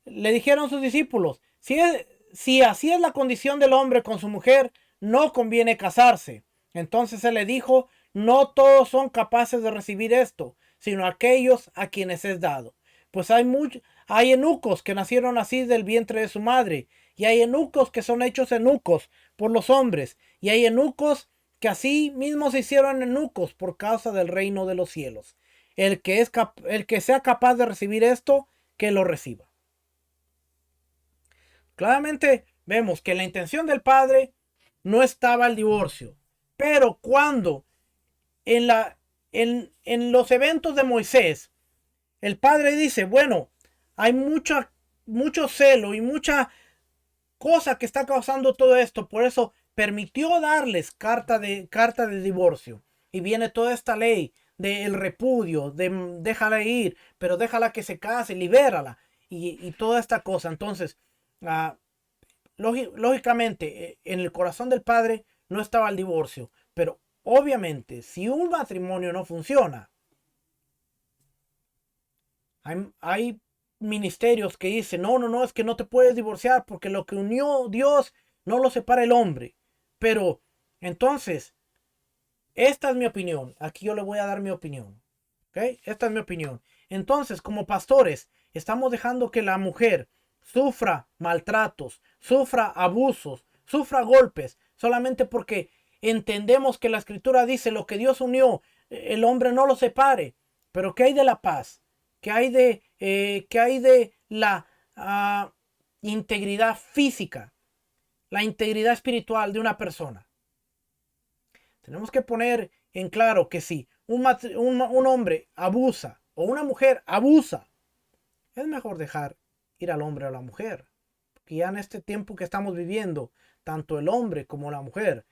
le dijeron a sus discípulos, si así es la condición del hombre con su mujer, no conviene casarse. Entonces él le dijo, no todos son capaces de recibir esto, sino aquellos a quienes es dado. Pues hay eunucos que nacieron así del vientre de su madre, y hay eunucos que son hechos eunucos por los hombres, y hay eunucos que así mismo se hicieron eunucos por causa del reino de los cielos. El que sea capaz de recibir esto, que lo reciba. Claramente vemos que la intención del padre no estaba el divorcio, pero cuando en los eventos de Moisés, el padre dice, bueno, hay mucho celo y mucha cosa que está causando todo esto, por eso permitió darles carta de divorcio. Y viene toda esta ley del repudio, de déjala ir, pero déjala que se case, libérala, y toda esta cosa. Entonces, lógicamente, en el corazón del padre no estaba el divorcio, pero obviamente, si un matrimonio no funciona, hay ministerios que dicen, no, es que no te puedes divorciar porque lo que unió Dios no lo separa el hombre. Pero entonces, esta es mi opinión. Aquí yo le voy a dar mi opinión. ¿Ok? Esta es mi opinión. Entonces, como pastores, estamos dejando que la mujer sufra maltratos, sufra abusos, sufra golpes, solamente porque entendemos que la escritura dice lo que Dios unió, el hombre no lo separe. Pero ¿qué hay de la paz? ¿Qué hay de la integridad física? La integridad espiritual de una persona. Tenemos que poner en claro que si un hombre abusa o una mujer abusa, es mejor dejar ir al hombre o a la mujer. Porque ya en este tiempo que estamos viviendo, tanto el hombre como la mujer,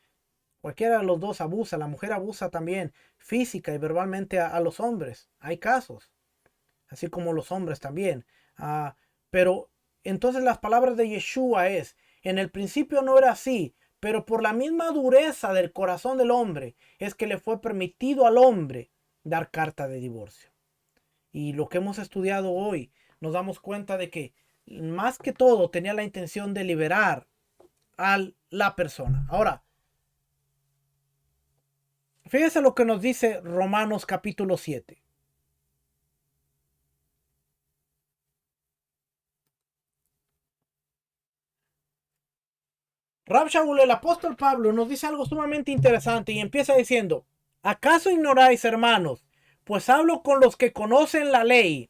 cualquiera de los dos abusa. La mujer abusa también física y verbalmente a los hombres. Hay casos. Así como los hombres también. Pero entonces las palabras de Yeshua es, en el principio no era así, pero por la misma dureza del corazón del hombre es que le fue permitido al hombre dar carta de divorcio. Y lo que hemos estudiado hoy, nos damos cuenta de que más que todo tenía la intención de liberar a la persona. Ahora, fíjese lo que nos dice Romanos capítulo 7. Rab Shaul, el apóstol Pablo, nos dice algo sumamente interesante y empieza diciendo, ¿acaso ignoráis, hermanos? Pues hablo con los que conocen la ley.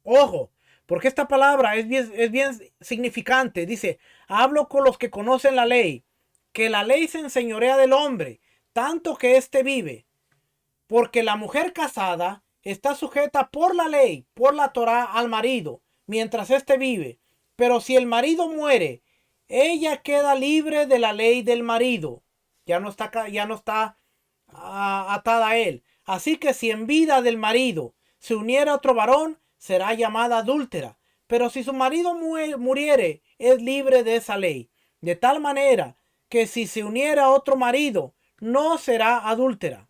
Ojo, porque esta palabra es bien significante. Dice, hablo con los que conocen la ley, que la ley se enseñorea del hombre, tanto que éste vive. Porque la mujer casada está sujeta por la ley, por la Torá, al marido, mientras éste vive. Pero si el marido muere, ella queda libre de la ley del marido. Ya no está atada a él. Así que si en vida del marido se uniera a otro varón, será llamada adúltera. Pero si su marido muriere, es libre de esa ley. De tal manera que si se uniera a otro marido, no será adúltera.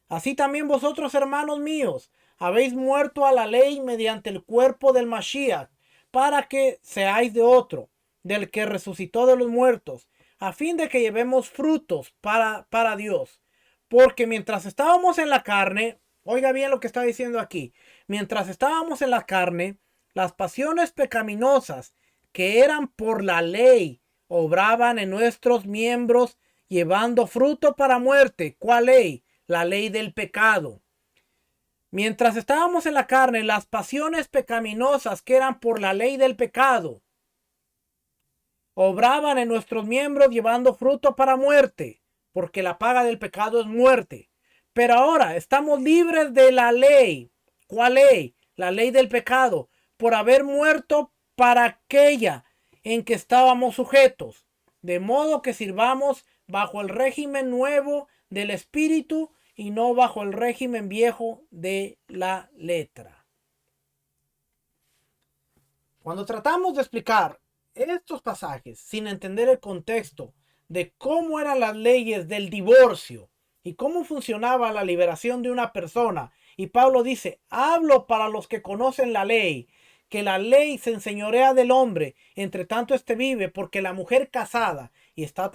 Así también vosotros, hermanos míos, habéis muerto a la ley mediante el cuerpo del Mashiach, para que seáis de otro, del que resucitó de los muertos, a fin de que llevemos frutos para Dios. Porque mientras estábamos en la carne, oiga bien lo que está diciendo aquí, mientras estábamos en la carne, las pasiones pecaminosas que eran por la ley obraban en nuestros miembros, llevando fruto para muerte. ¿Cuál ley? La ley del pecado. Mientras estábamos en la carne, las pasiones pecaminosas que eran por la ley del pecado obraban en nuestros miembros llevando fruto para muerte. porque la paga del pecado es muerte. Pero ahora estamos libres de la ley. ¿Cuál ley? La ley del pecado, por haber muerto para aquella en que estábamos sujetos, de modo que sirvamos bajo el régimen nuevo del espíritu y no bajo el régimen viejo de la letra. Cuando tratamos de explicar estos pasajes sin entender el contexto de cómo eran las leyes del divorcio y cómo funcionaba la liberación de una persona, y Pablo dice, hablo para los que conocen la ley, que la ley se enseñorea del hombre, entre tanto éste vive, porque la mujer casada, y está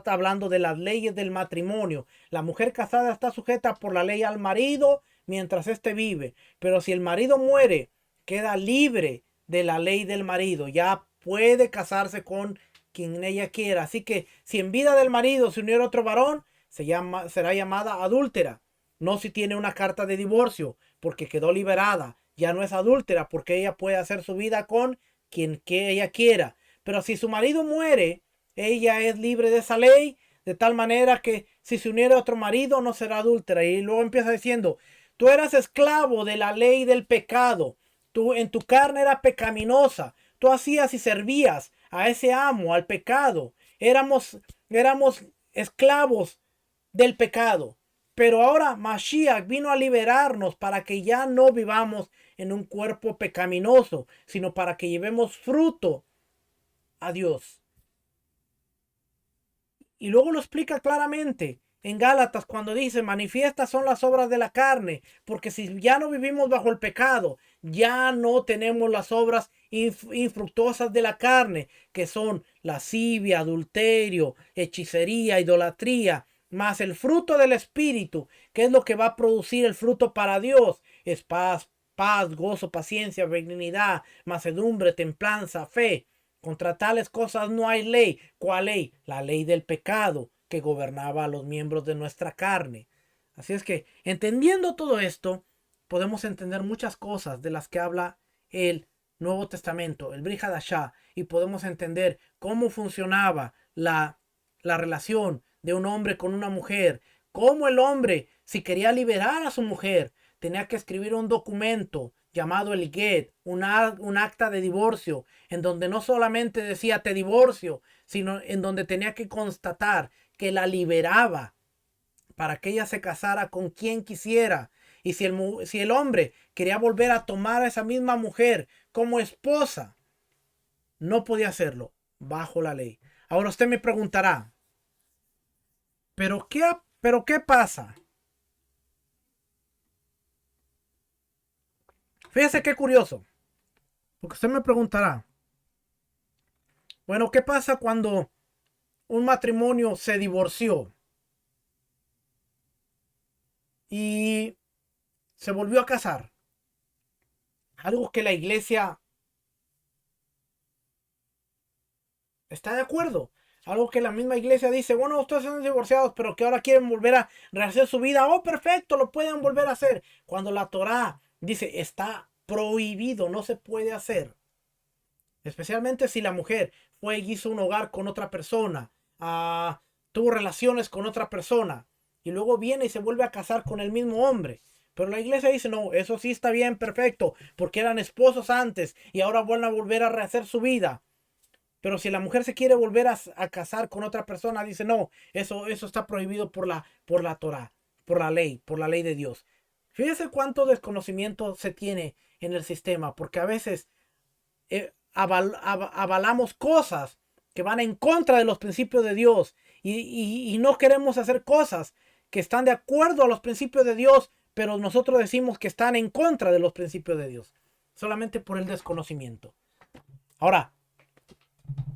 hablando de las leyes del matrimonio, la mujer casada está sujeta por la ley al marido mientras éste vive, pero si el marido muere, queda libre de la ley del marido, ya puede casarse con quien ella quiera. Así que si en vida del marido se uniera otro varón, será llamada adúltera. No si tiene una carta de divorcio, porque quedó liberada. Ya no es adúltera, porque ella puede hacer su vida con quien que ella quiera. Pero si su marido muere, ella es libre de esa ley, de tal manera que si se uniera otro marido no será adúltera. Y luego empieza diciendo, tú eras esclavo de la ley del pecado. Tú en tu carne era pecaminosa. Tú hacías y servías a ese amo, al pecado. Éramos esclavos del pecado. Pero ahora Mashiach vino a liberarnos para que ya no vivamos en un cuerpo pecaminoso, sino para que llevemos fruto a Dios. Y luego lo explica claramente en Gálatas cuando dice, manifiestas son las obras de la carne, porque si ya no vivimos bajo el pecado, ya no tenemos las obras infructuosas de la carne, que son lascivia, adulterio, hechicería, idolatría, más el fruto del Espíritu, que es lo que va a producir el fruto para Dios, es paz, gozo, paciencia, benignidad, mansedumbre, templanza, fe. Contra tales cosas no hay ley. ¿Cuál ley? La ley del pecado que gobernaba a los miembros de nuestra carne. Así es que, entendiendo todo esto, podemos entender muchas cosas de las que habla el Nuevo Testamento, el Brit Hadashah, y podemos entender cómo funcionaba la relación de un hombre con una mujer, cómo el hombre, si quería liberar a su mujer, tenía que escribir un documento llamado el Get, un acta de divorcio, en donde no solamente decía te divorcio, sino en donde tenía que constatar que la liberaba para que ella se casara con quien quisiera. Y si el hombre quería volver a tomar a esa misma mujer como esposa, no podía hacerlo bajo la ley. Ahora usted me preguntará, ¿pero qué pasa? Fíjese qué curioso, porque usted me preguntará, bueno, ¿qué pasa cuando un matrimonio se divorció y se volvió a casar? Algo que la iglesia está de acuerdo. Algo que la misma iglesia dice, bueno, ustedes son divorciados, pero que ahora quieren volver a rehacer su vida. Oh, perfecto, lo pueden volver a hacer. Cuando la Torá dice, está prohibido, no se puede hacer. Especialmente si la mujer fue y hizo un hogar con otra persona, tuvo relaciones con otra persona, y luego viene y se vuelve a casar con el mismo hombre. Pero la iglesia dice, no, eso sí está bien, perfecto, porque eran esposos antes y ahora van a volver a rehacer su vida. Pero si la mujer se quiere volver a casar con otra persona, dice, no, eso está prohibido por la Torah, por la ley de Dios. Fíjese cuánto desconocimiento se tiene en el sistema, porque a veces avalamos cosas que van en contra de los principios de Dios y no queremos hacer cosas que están de acuerdo a los principios de Dios, pero nosotros decimos que están en contra de los principios de Dios, solamente por el desconocimiento. Ahora,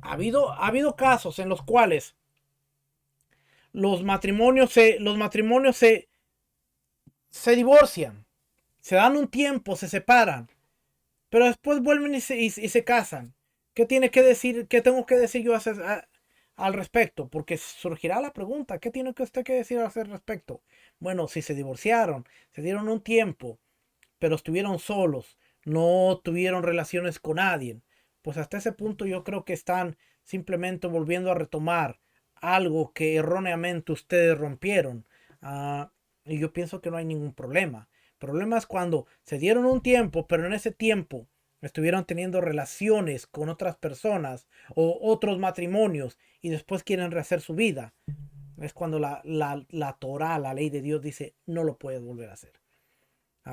ha habido casos en los cuales los matrimonios se divorcian, se dan un tiempo, se separan, pero después vuelven y se casan. ¿Qué tiene que decir? ¿Qué tengo que decir yo al respecto? Porque surgirá la pregunta, ¿qué tiene usted que decir al respecto? Bueno, si se divorciaron, se dieron un tiempo, pero estuvieron solos, no tuvieron relaciones con nadie, pues hasta ese punto yo creo que están simplemente volviendo a retomar algo que erróneamente ustedes rompieron. Y yo pienso que no hay ningún problema. El problema es cuando se dieron un tiempo, pero en ese tiempo estuvieron teniendo relaciones con otras personas o otros matrimonios y después quieren rehacer su vida. Es cuando la Torah, la ley de Dios, dice no lo puedes volver a hacer.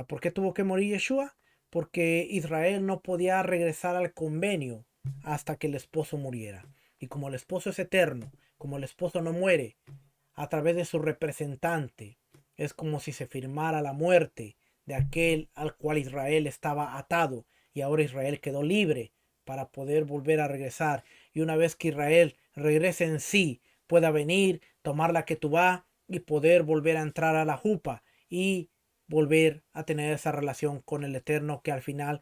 ¿Por qué tuvo que morir Yeshua? Porque Israel no podía regresar al convenio hasta que el esposo muriera. Y como el esposo es eterno, como el esposo no muere, a través de su representante, es como si se firmara la muerte de aquel al cual Israel estaba atado y ahora Israel quedó libre para poder volver a regresar. Y una vez que Israel regrese en sí, pueda venir, tomar la ketubá y poder volver a entrar a la jupa y volver a tener esa relación con el Eterno, que al final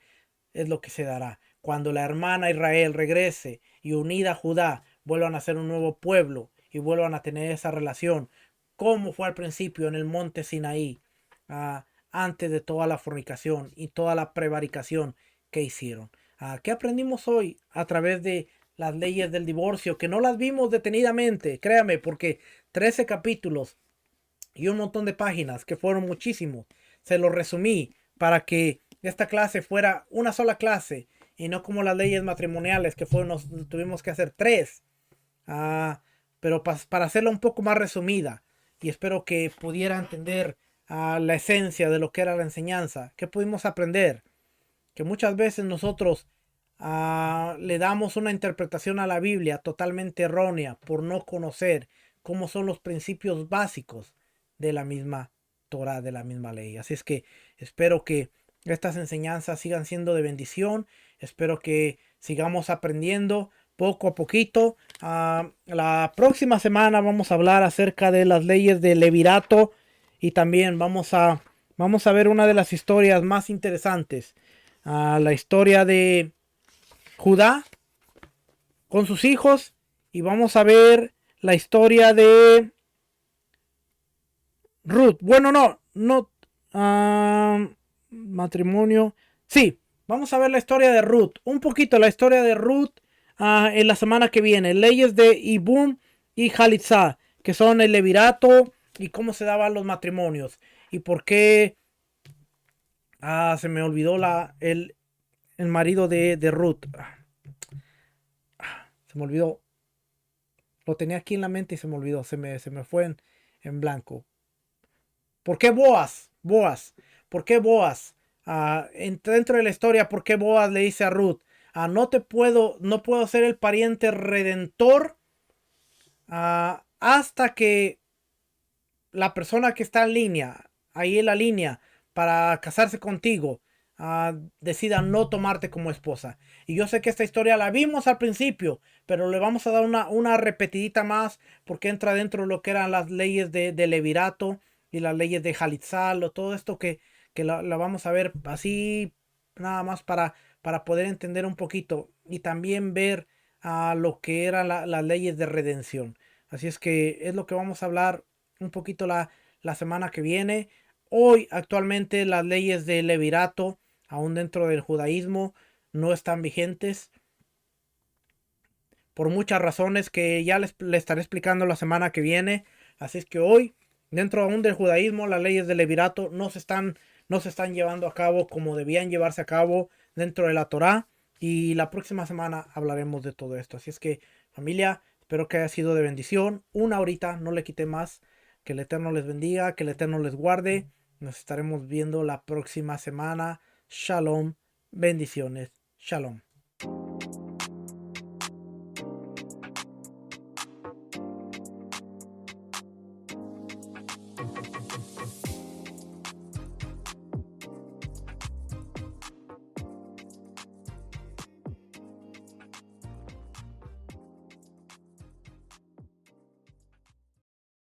es lo que se dará. Cuando la hermana Israel regrese y unida a Judá vuelvan a ser un nuevo pueblo y vuelvan a tener esa relación, como fue al principio en el monte Sinaí, antes de toda la fornicación y toda la prevaricación que hicieron. ¿Qué aprendimos hoy a través de las leyes del divorcio? Que no las vimos detenidamente, créame, porque 13 capítulos y un montón de páginas, que fueron muchísimos, se los resumí para que esta clase fuera una sola clase y no como las leyes matrimoniales que nos tuvimos que hacer 3. Pero para hacerla un poco más resumida, y espero que pudiera entender la esencia de lo que era la enseñanza, que pudimos aprender, que muchas veces nosotros le damos una interpretación a la Biblia totalmente errónea por no conocer cómo son los principios básicos de la misma Torah, de la misma ley. Así es que espero que estas enseñanzas sigan siendo de bendición. Espero que sigamos aprendiendo poco a poquito. La próxima semana vamos a hablar acerca de las leyes del levirato y también vamos a ver una de las historias más interesantes. La historia de Judá con sus hijos y vamos a ver la historia de Ruth. Bueno, no matrimonio. Sí, vamos a ver la historia de Ruth. Un poquito la historia de Ruth en la semana que viene. Leyes de Ibum y Jalitzá, que son el levirato y cómo se daban los matrimonios. Y por qué se me olvidó el marido de Ruth. Se me olvidó. Lo tenía aquí en la mente y se me olvidó. Se me fue en blanco. ¿Por qué Boaz? Boaz. ¿Por qué Boaz? Dentro de la historia, ¿por qué Boaz le dice a Ruth? No puedo ser el pariente redentor hasta que la persona que está en línea, ahí en la línea, para casarse contigo, decida no tomarte como esposa. Y yo sé que esta historia la vimos al principio, pero le vamos a dar una repetidita más porque entra dentro de lo que eran las leyes de levirato y las leyes de Jalitzal o todo esto que la vamos a ver así nada más para poder entender un poquito y también ver lo que eran las leyes de redención. Así es que es lo que vamos a hablar un poquito la semana que viene. Hoy actualmente las leyes de levirato, aún dentro del judaísmo, no están vigentes por muchas razones que ya les estaré explicando la semana que viene. Así es que hoy, dentro aún del judaísmo, las leyes de levirato no se están llevando a cabo como debían llevarse a cabo dentro de la Torá. Y la próxima semana hablaremos de todo esto. Así es que, familia, espero que haya sido de bendición. Una horita, no le quité más. Que el Eterno les bendiga, que el Eterno les guarde. Nos estaremos viendo la próxima semana. Shalom. Bendiciones. Shalom.